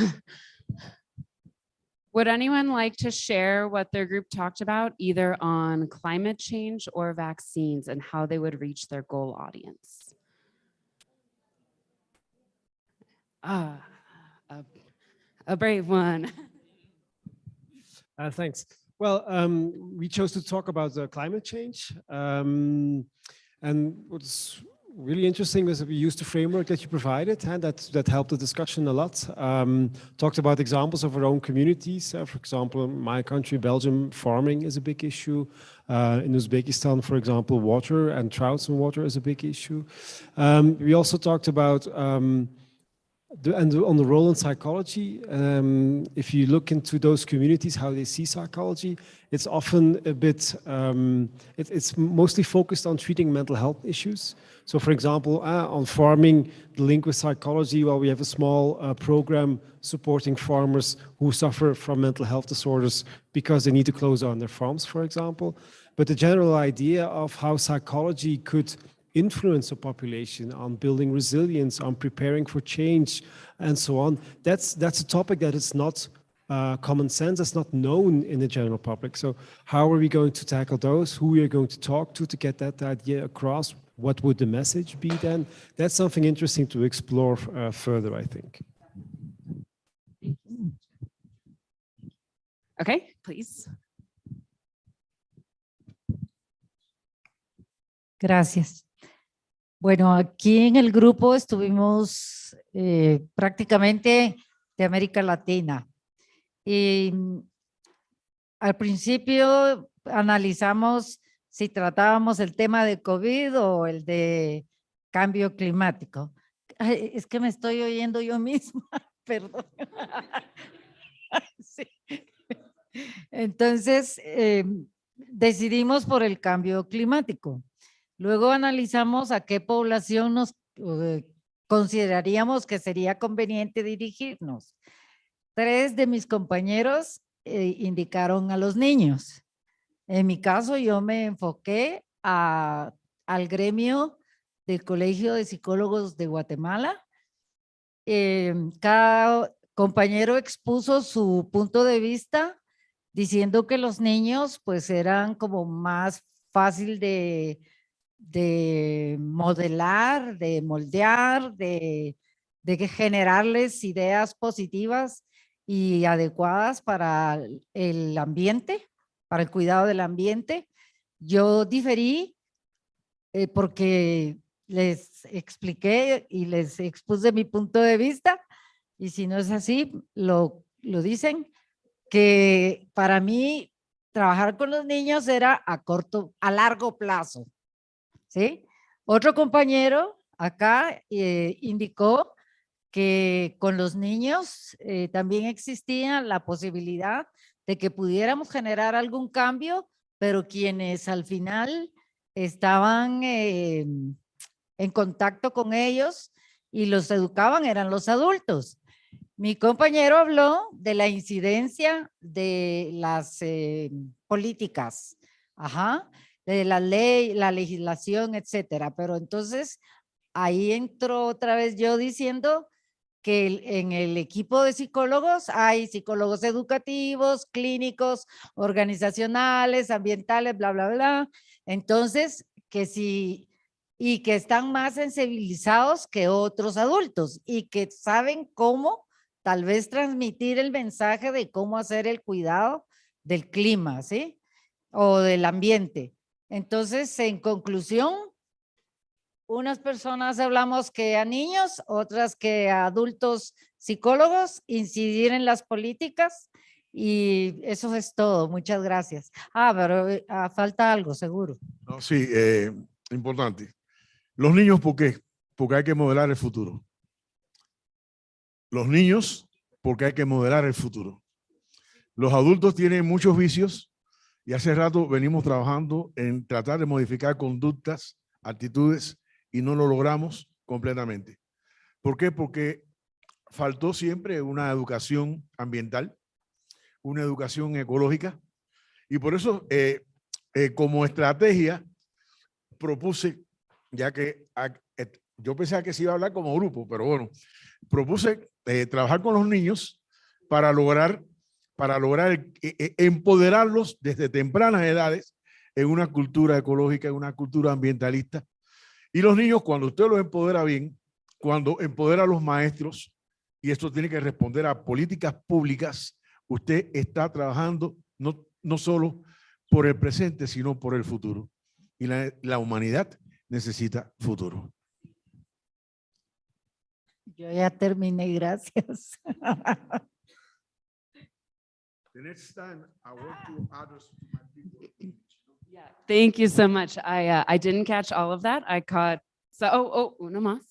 Would anyone like to share what their group talked about, either on climate change or vaccines, and how they would reach their goal audience? A brave one. Thanks. Well, we chose to talk about climate change. And what's really interesting was that we used the framework that you provided, and that helped the discussion a lot. Talked about examples of our own communities. For example, in my country, Belgium, farming is a big issue. In Uzbekistan, for example, water and trouts and water is a big issue. We also talked about on the role in psychology. If you look into those communities, how they see psychology, it's often a bit, it's mostly focused on treating mental health issues. So for example, on farming, the link with psychology, well, we have a small program supporting farmers who suffer from mental health disorders because they need to close down their farms, for example. But the general idea of how psychology could influence a population on building resilience, on preparing for change, and so on. That's a topic that is not common sense, that's not known in the general public. So how are we going to tackle those? Who we are going to talk to get that idea across? What would the message be then? That's something interesting to explore further, I think. Okay, please. Gracias. Bueno, aquí en el grupo estuvimos prácticamente de América Latina. Y al principio analizamos si tratábamos el tema de COVID o el de cambio climático. Ay, es que me estoy oyendo yo misma, perdón. Sí. Entonces, decidimos por el cambio climático. Luego analizamos a qué población nos consideraríamos que sería conveniente dirigirnos. 3 de mis compañeros indicaron a los niños. En mi caso, yo me enfoqué al gremio del Colegio de Psicólogos de Guatemala. Cada compañero expuso su punto de vista diciendo que los niños pues eran como más fácil de modelar, de moldear, de generarles ideas positivas y adecuadas para el ambiente, para el cuidado del ambiente. Yo diferí porque les expliqué y les expuse mi punto de vista, y si no es así, lo dicen, que para mí trabajar con los niños era a largo plazo, ¿sí? Otro compañero acá indicó que con los niños también existía la posibilidad de que pudiéramos generar algún cambio, pero quienes al final estaban en contacto con ellos y los educaban eran los adultos. Mi compañero habló de la incidencia de las políticas, de la ley, la legislación, etcétera. Pero entonces ahí entró otra vez yo diciendo que en el equipo de psicólogos hay psicólogos educativos, clínicos, organizacionales, ambientales, bla, bla, bla. Entonces, que sí, y que están más sensibilizados que otros adultos y que saben cómo tal vez transmitir el mensaje de cómo hacer el cuidado del clima, ¿sí? O del ambiente. Entonces, en conclusión, unas personas hablamos que a niños, otras que a adultos psicólogos, incidir en las políticas, y eso es todo. Muchas gracias. Pero falta algo, seguro. No, sí, importante. Los niños, ¿por qué? Porque hay que modelar el futuro. Los niños, porque hay que modelar el futuro. Los adultos tienen muchos vicios y hace rato venimos trabajando en tratar de modificar conductas, actitudes, y no lo logramos completamente. ¿Por qué? Porque faltó siempre una educación ambiental, una educación ecológica, y por eso como estrategia propuse, ya que yo pensaba que se iba a hablar como grupo, pero bueno, propuse trabajar con los niños para lograr empoderarlos desde tempranas edades en una cultura ecológica, en una cultura ambientalista. Y los niños, cuando usted los empodera bien, cuando empodera a los maestros, y esto tiene que responder a políticas públicas, usted está trabajando no solo por el presente, sino por el futuro. Y la humanidad necesita futuro. Yo ya terminé, gracias. The next time I want to address my people. Yeah, thank you so much. I didn't catch all of that. I caught, so, una más.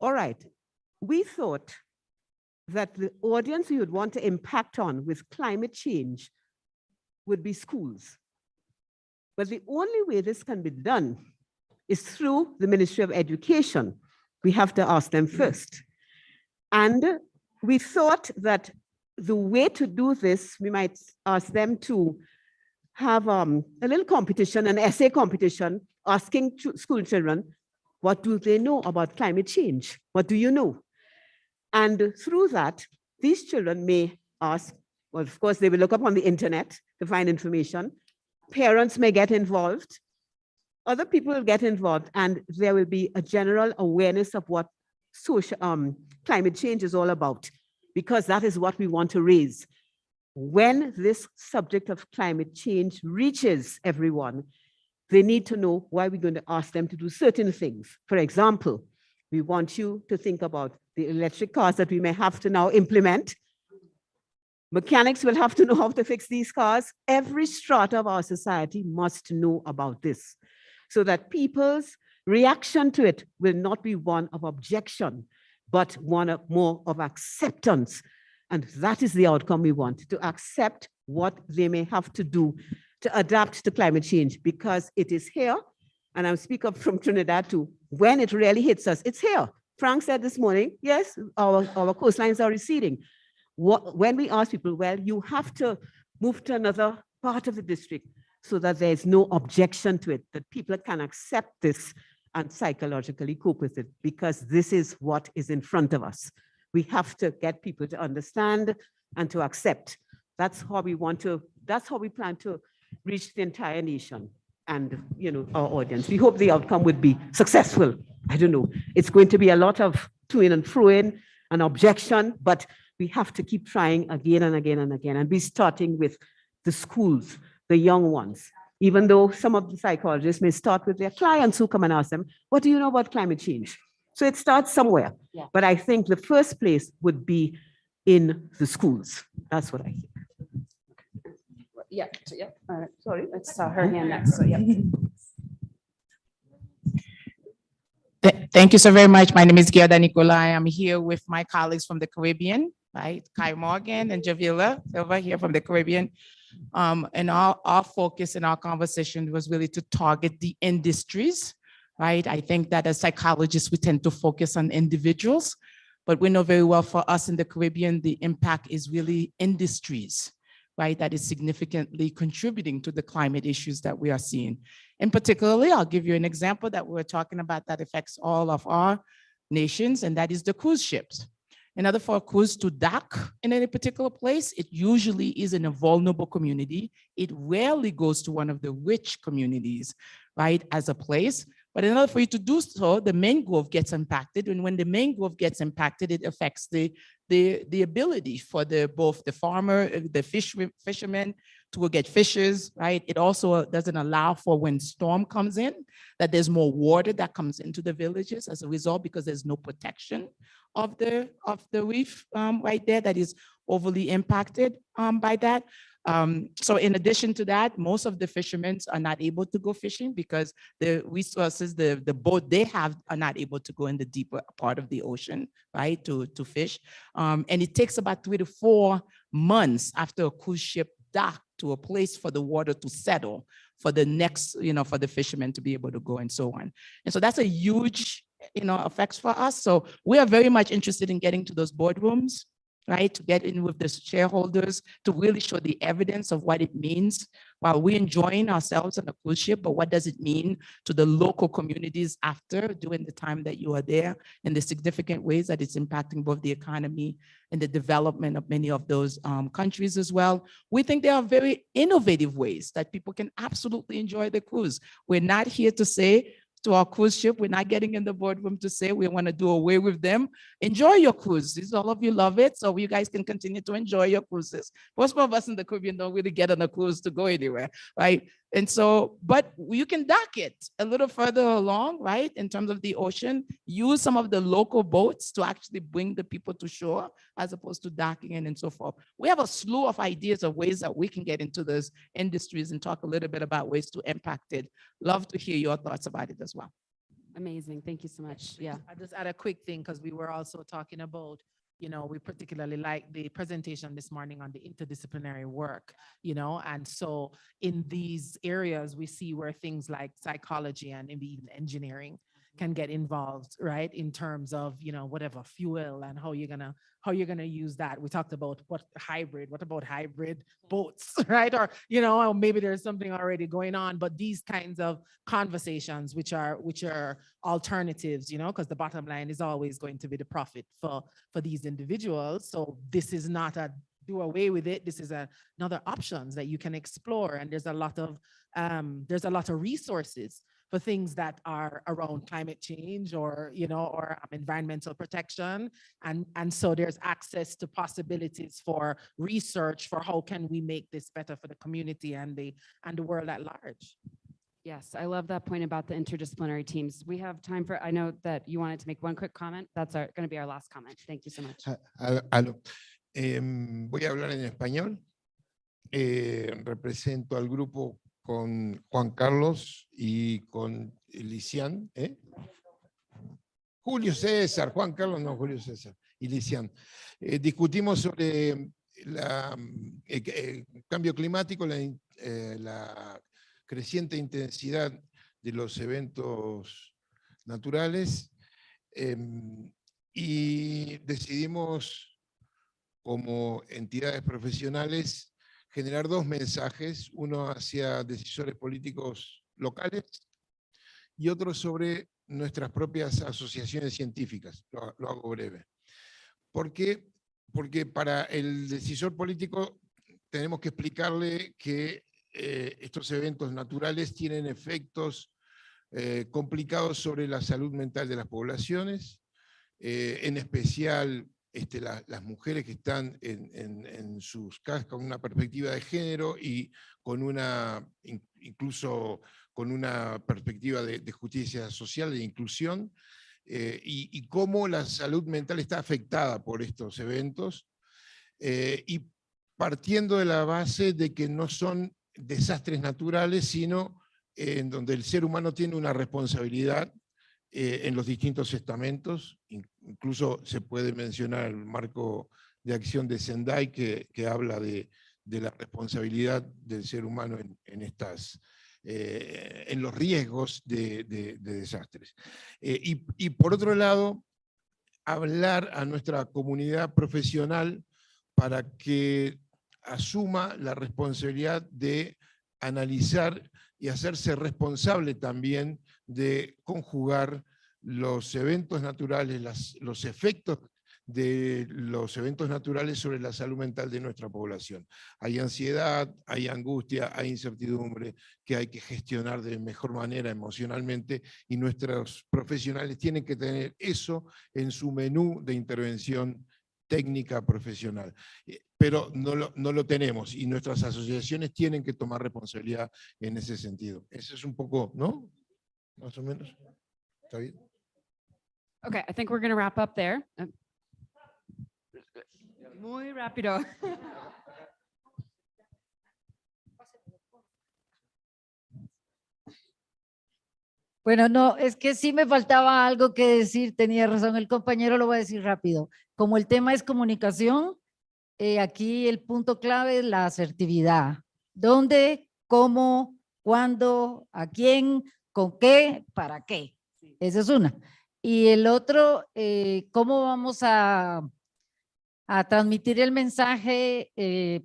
All right. We thought that the audience we would want to impact on with climate change would be schools. But the only way this can be done is through the Ministry of Education. We have to ask them first. And we thought that the way to do this, we might ask them to have a little competition, an essay competition, asking school children, what do they know about climate change? What do you know? And through that, these children may ask, well, of course, they will look up on the internet to find information. Parents may get involved. Other people will get involved, and there will be a general awareness of what climate change is all about, because that is what we want to raise. When this subject of climate change reaches everyone, they need to know why we're going to ask them to do certain things. For example, we want you to think about the electric cars that we may have to now implement. Mechanics will have to know how to fix these cars. Every strata of our society must know about this, so that people's reaction to it will not be one of objection, but one of more of acceptance. And that is the outcome we want, to accept what they may have to do to adapt to climate change, because it is here. And I'm speaking from Trinidad too. When it really hits us, it's here. Frank said this morning, yes, our coastlines are receding. When we ask people, well, you have to move to another part of the district so that there's no objection to it, that people can accept this and psychologically cope with it, because this is what is in front of us. We have to get people to understand and to accept. That's how we plan to reach the entire nation and, you know, our audience. We hope the outcome would be successful. I don't know. It's going to be a lot of to-in and fro-in and objection, but we have to keep trying again and again and again, and be starting with the schools, the young ones. Even though some of the psychologists may start with their clients who come and ask them, what do you know about climate change? So it starts somewhere. Yeah. But I think the first place would be in the schools. That's what I think. Yeah, all right, sorry, it's her hand next, so yeah. Thank you so very much. My name is Gerda Nicolai. I'm here with my colleagues from the Caribbean, right? Kai Morgan and Javila over here from the Caribbean. And our focus in our conversation was really to target the industries, right? I think that as psychologists, we tend to focus on individuals, but we know very well for us in the Caribbean, the impact is really industries, right? That is significantly contributing to the climate issues that we are seeing. And particularly, I'll give you an example that we're talking about that affects all of our nations, and that is the cruise ships. In order for a cruise to dock in any particular place, it usually is in a vulnerable community. It rarely goes to one of the rich communities, right, as a place. But in order for you to do so, the mangrove gets impacted. And when the mangrove gets impacted, it affects the ability for both the farmer, the fishermen to go get fishes, right? It also doesn't allow for when storm comes in, that there's more water that comes into the villages as a result, because there's no protection of the reef right there that is overly impacted by that. So in addition to that, most of the fishermen are not able to go fishing because the resources, the boat they have are not able to go in the deeper part of the ocean, right, to fish. And it takes about 3 to 4 months after a cruise ship dock to a place for the water to settle for the next, for the fishermen to be able to go and so on. And so that's a huge, effects for us. So we are very much interested in getting to those boardrooms, right, to get in with the shareholders, to really show the evidence of what it means while we're enjoying ourselves on a cruise ship, but what does it mean to the local communities after, during the time that you are there, and the significant ways that it's impacting both the economy and the development of many of those countries as well. We think there are very innovative ways that people can absolutely enjoy the cruise. We're not here to say, to our cruise ship, we're not getting in the boardroom to say we want to do away with them. Enjoy your cruises. All of you love it, so you guys can continue to enjoy your cruises. Most of us in the Caribbean don't really get on a cruise to go anywhere, right? And so, but you can dock it a little further along, right? In terms of the ocean, use some of the local boats to actually bring the people to shore as opposed to docking in and so forth. We have a slew of ideas of ways that we can get into those industries and talk a little bit about ways to impact it. Love to hear your thoughts about it as well. Amazing, thank you so much, yeah. I just add a quick thing because we were also talking about, we particularly like the presentation this morning on the interdisciplinary work, and so in these areas, we see where things like psychology and maybe even engineering can get involved, right? In terms of, whatever fuel and how you're gonna use that. We talked about what about hybrid boats, right? Or, or maybe there's something already going on, but these kinds of conversations, which are alternatives, because the bottom line is always going to be the profit for these individuals. So this is not a do away with it. This is another options that you can explore. And there's a lot of resources for things that are around climate change or environmental protection. And so there's access to possibilities for research for how can we make this better for the community and the world at large. Yes, I love that point about the interdisciplinary teams. We have time for, I know that you wanted to make one quick comment. That's going to be our last comment. Thank you so much. Aló. Voy a hablar en español. Represento al grupo con Juan Carlos y con Lisian. Julio César, Juan Carlos, no, Julio César y Lisian. Discutimos sobre el cambio climático, la creciente intensidad de los eventos naturales y decidimos como entidades profesionales generar 2 mensajes, uno hacia decisores políticos locales y otro sobre nuestras propias asociaciones científicas. Lo hago breve. ¿Por qué? Porque para el decisor político tenemos que explicarle que estos eventos naturales tienen efectos complicados sobre la salud mental de las poblaciones, en especial las mujeres que están en sus casas con una perspectiva de género y con incluso con una perspectiva de justicia social, de inclusión, y cómo la salud mental está afectada por estos eventos, y partiendo de la base de que no son desastres naturales, sino en donde el ser humano tiene una responsabilidad en los distintos estamentos. Incluso se puede mencionar el marco de acción de Sendai que habla de la responsabilidad del ser humano en los riesgos de desastres. Y por otro lado, hablar a nuestra comunidad profesional para que asuma la responsabilidad de analizar y hacerse responsable también de conjugar los eventos naturales, los efectos de los eventos naturales sobre la salud mental de nuestra población. Hay ansiedad, hay angustia, hay incertidumbre que hay que gestionar de mejor manera emocionalmente, y nuestros profesionales tienen que tener eso en su menú de intervención técnica profesional. Pero no lo tenemos, y nuestras asociaciones tienen que tomar responsabilidad en ese sentido. Eso es un poco, ¿no? Más o menos. ¿Está bien? Okay, I think we're going to wrap up there. Muy rápido. Bueno, no, es que sí me faltaba algo que decir, tenía razón el compañero, lo voy a decir rápido. Como el tema es comunicación, aquí el punto clave es la asertividad. ¿Dónde, cómo, cuándo, a quién, con qué, para qué? Esa es una. Y el otro, ¿cómo vamos a transmitir el mensaje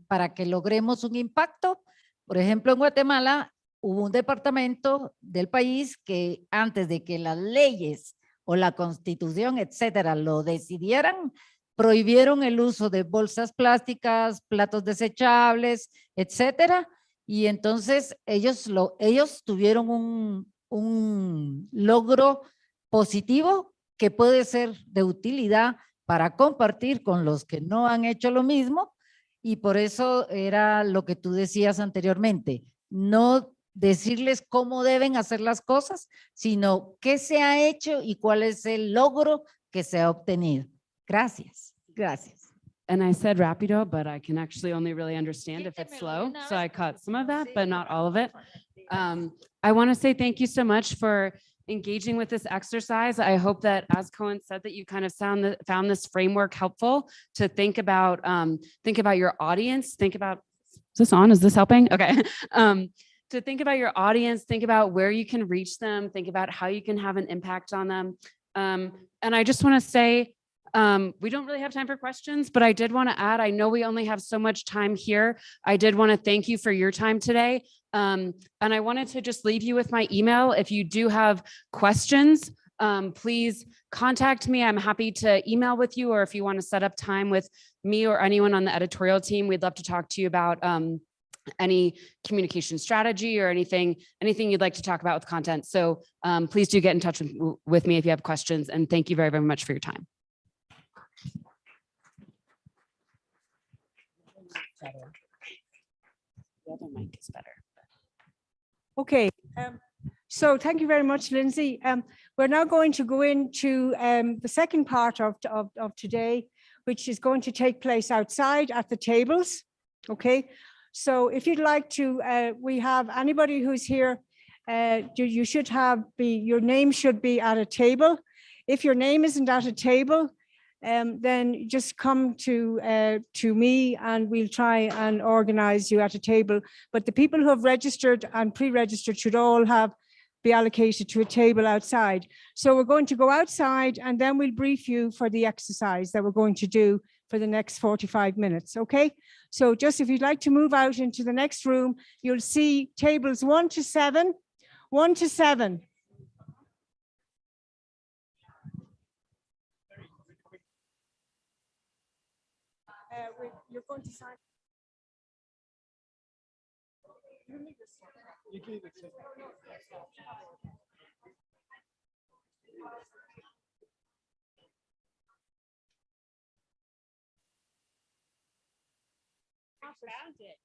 para que logremos un impacto? Por ejemplo, en Guatemala hubo un departamento del país que antes de que las leyes o la constitución, etcétera, lo decidieran, prohibieron el uso de bolsas plásticas, platos desechables, etcétera. Y entonces ellos tuvieron un logro positivo que puede ser de utilidad para compartir con los que no han hecho lo mismo, y por eso era lo que tú decías anteriormente, no decirles cómo deben hacer las cosas, sino qué se ha hecho y cuál es el logro que se ha obtenido. Gracias. Gracias. And I said rapido, but I can actually only really understand if it's slow. So I caught some of that, but not all of it. I want to say thank you so much for engaging with this exercise. I hope that, as Cohen said, that you kind of found this framework helpful to think about your audience. Think about, is this on? Is this helping? Okay. To think about your audience, think about where you can reach them, think about how you can have an impact on them. And I just want to say, we don't really have time for questions, but I did want to add, I know we only have so much time here. I did want to thank you for your time today. And I wanted to just leave you with my email. If you do have questions, please contact me. I'm happy to email with you, or if you want to set up time with me or anyone on the editorial team, we'd love to talk to you about any communication strategy or anything you'd like to talk about with content. So please do get in touch with me if you have questions. And thank you very, very much for your time. The other mic is better. Okay, so thank you very much, Lindsay. We're now going to go into the second part of today, which is going to take place outside at the tables. Okay, so if you'd like to, we have anybody who's here, you should your name should be at a table. If your name isn't at a table, then just come to me and we'll try and organize you at a table. But the people who have registered and pre-registered should all be allocated to a table outside. So we're going to go outside and then we'll brief you for the exercise that we're going to do for the next 45 minutes, okay? So just if you'd like to move out into the next room, you'll see tables 1 to 7, 1 to 7. You're going to sign. You need to sign. You can either take found it.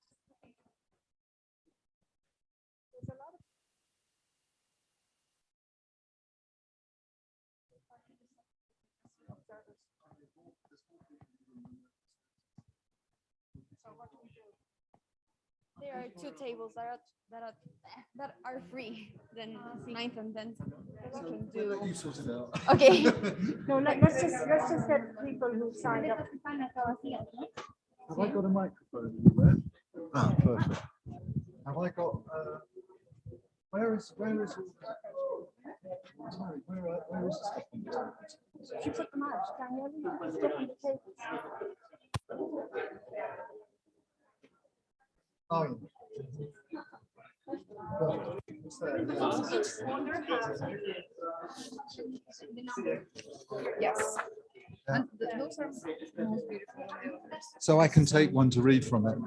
There are two tables that are free. Then 9th and 10th. We can do. You sort it out. Okay. No, let's just get people who signed up. Have I got a microphone anywhere? Ah, perfect. Have I got? Where is? Sorry, where is the stuff? You put them out, Danielle. You put stuff on the tables. Oh, Yes. And those are the most beautiful. so I can take one to read from it.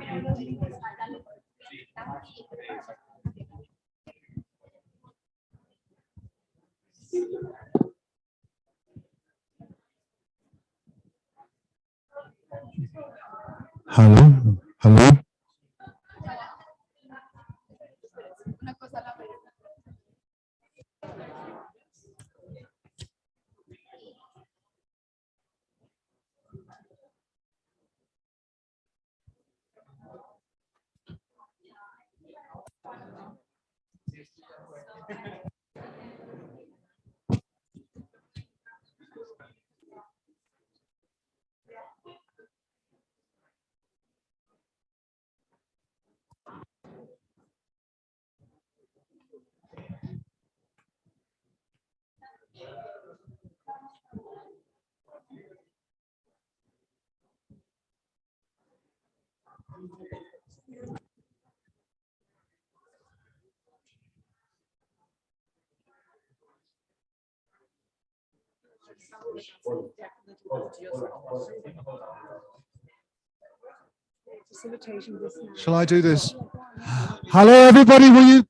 Hello, hello. Una cosa a la vez. Shall I do this? Hello, everybody. Will you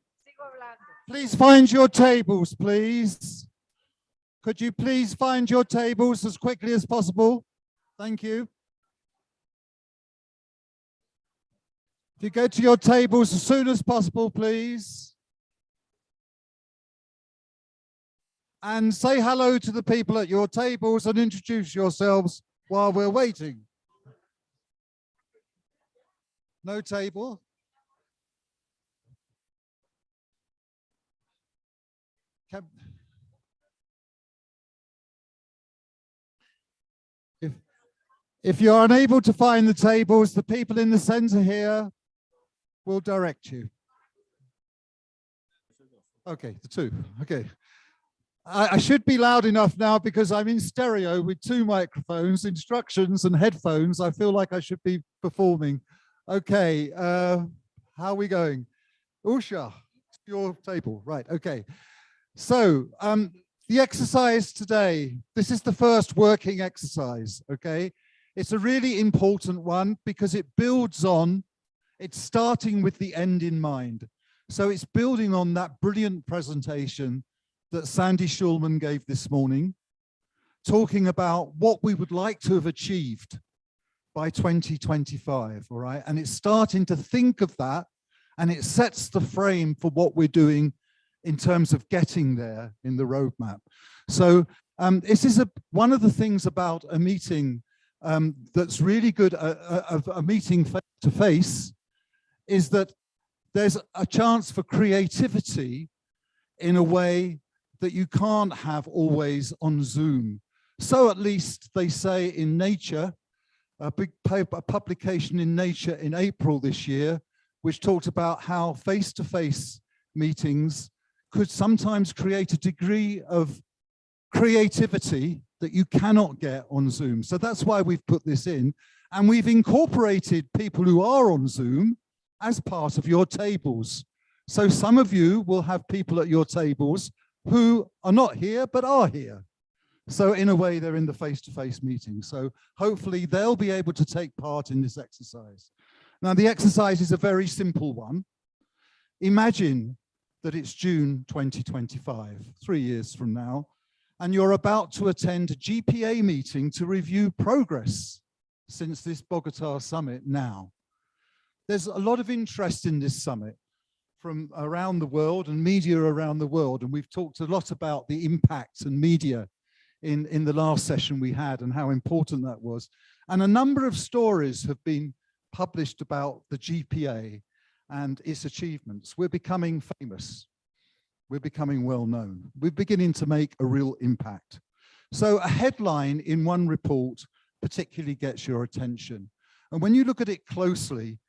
please find your tables, please? Could you please find your tables as quickly as possible? Thank you. If you go to your tables as soon as possible, please. And say hello to the people at your tables and introduce yourselves while we're waiting. No table. If you're unable to find the tables, the people in the center here will direct you. Okay, the two. Okay. I should be loud enough now because I'm in stereo with two microphones, instructions and headphones. I feel like I should be performing. Okay, how are we going? Usha, your table, right, okay. So the exercise today, this is the first working exercise, okay? It's a really important one because it builds on, it's starting with the end in mind. So it's building on that brilliant presentation that Sandy Schulman gave this morning, talking about what we would like to have achieved by 2025, all right? And it's starting to think of that, and it sets the frame for what we're doing in terms of getting there in the roadmap. So this is one of the things about a meeting that's really good, a meeting face to face, is that there's a chance for creativity in a way that you can't have always on Zoom. So at least they say in Nature, a big paper, a publication in Nature in April this year, which talked about how face-to-face meetings could sometimes create a degree of creativity that you cannot get on Zoom. So that's why we've put this in. And we've incorporated people who are on Zoom as part of your tables. So some of you will have people at your tables who are not here, but are here. So in a way, they're in the face-to-face meeting. So hopefully they'll be able to take part in this exercise. Now, the exercise is a very simple one. Imagine that it's June 2025, 3 years from now, and you're about to attend a GPA meeting to review progress since this Bogota summit now. there's a lot of interest in this summit from around the world and media around the world. And we've talked a lot about the impact and media in the last session we had and how important that was. And a number of stories have been published about the GPA and its achievements. We're becoming famous. We're becoming well known. We're beginning to make a real impact. So a headline in one report particularly gets your attention. And when you look at it closely,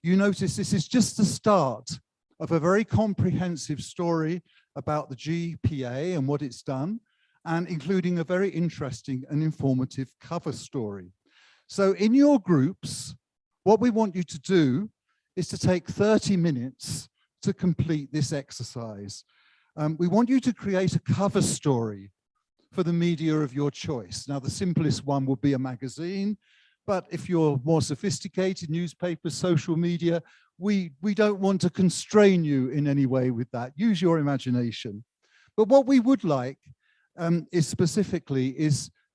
you notice this is just the start of a very comprehensive story about the GPA and what it's done, and including a very interesting and informative cover story. So in your groups, what we want you to do is to take 30 minutes to complete this exercise. We want you to create a cover story for the media of your choice. Now, the simplest one would be a magazine, but if you're more sophisticated, newspapers, social media, we don't want to constrain you in any way with that. Use your imagination. But what we would like is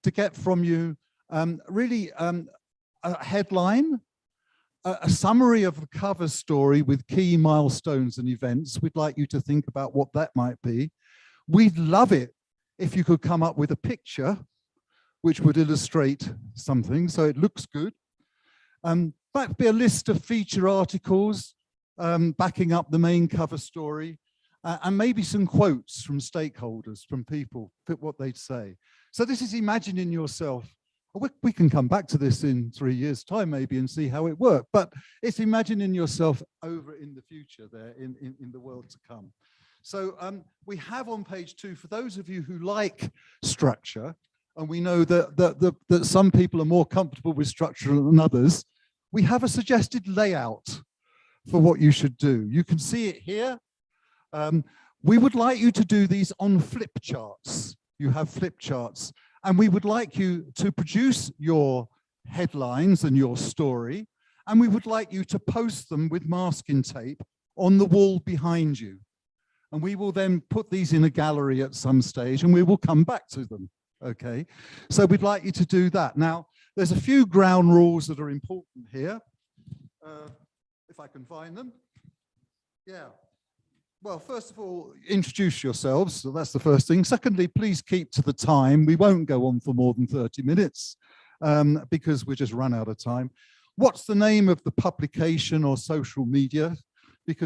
to get from you really a headline, a summary of the cover story with key milestones and events. We'd like you to think about what that might be. We'd love it if you could come up with a picture which would illustrate something so it looks good. Might be a list of feature articles backing up the main cover story, and maybe some quotes from stakeholders, from people, fit what they'd say. So this is imagining yourself. We can come back to this in 3 years' time maybe and see how it worked, but it's imagining yourself over in the future there in the world to come. So we have on page 2, for those of you who like structure, and we know that some people are more comfortable with structure than others, we have a suggested layout for what you should do. You can see it here. We would like you to do these on flip charts. You have flip charts. And we would like you to produce your headlines and your story. And we would like you to post them with masking tape on the wall behind you. And we will then put these in a gallery at some stage and we will come back to them. Okay, so we'd like you to do that. Now, there's a few ground rules that are important here. If I can find them. Yeah. Well, first of all, introduce yourselves. So that's the first thing. Secondly, please keep to the time. We won't go on for more than 30 minutes because we just run out of time. What's the name of the publication or social media? Because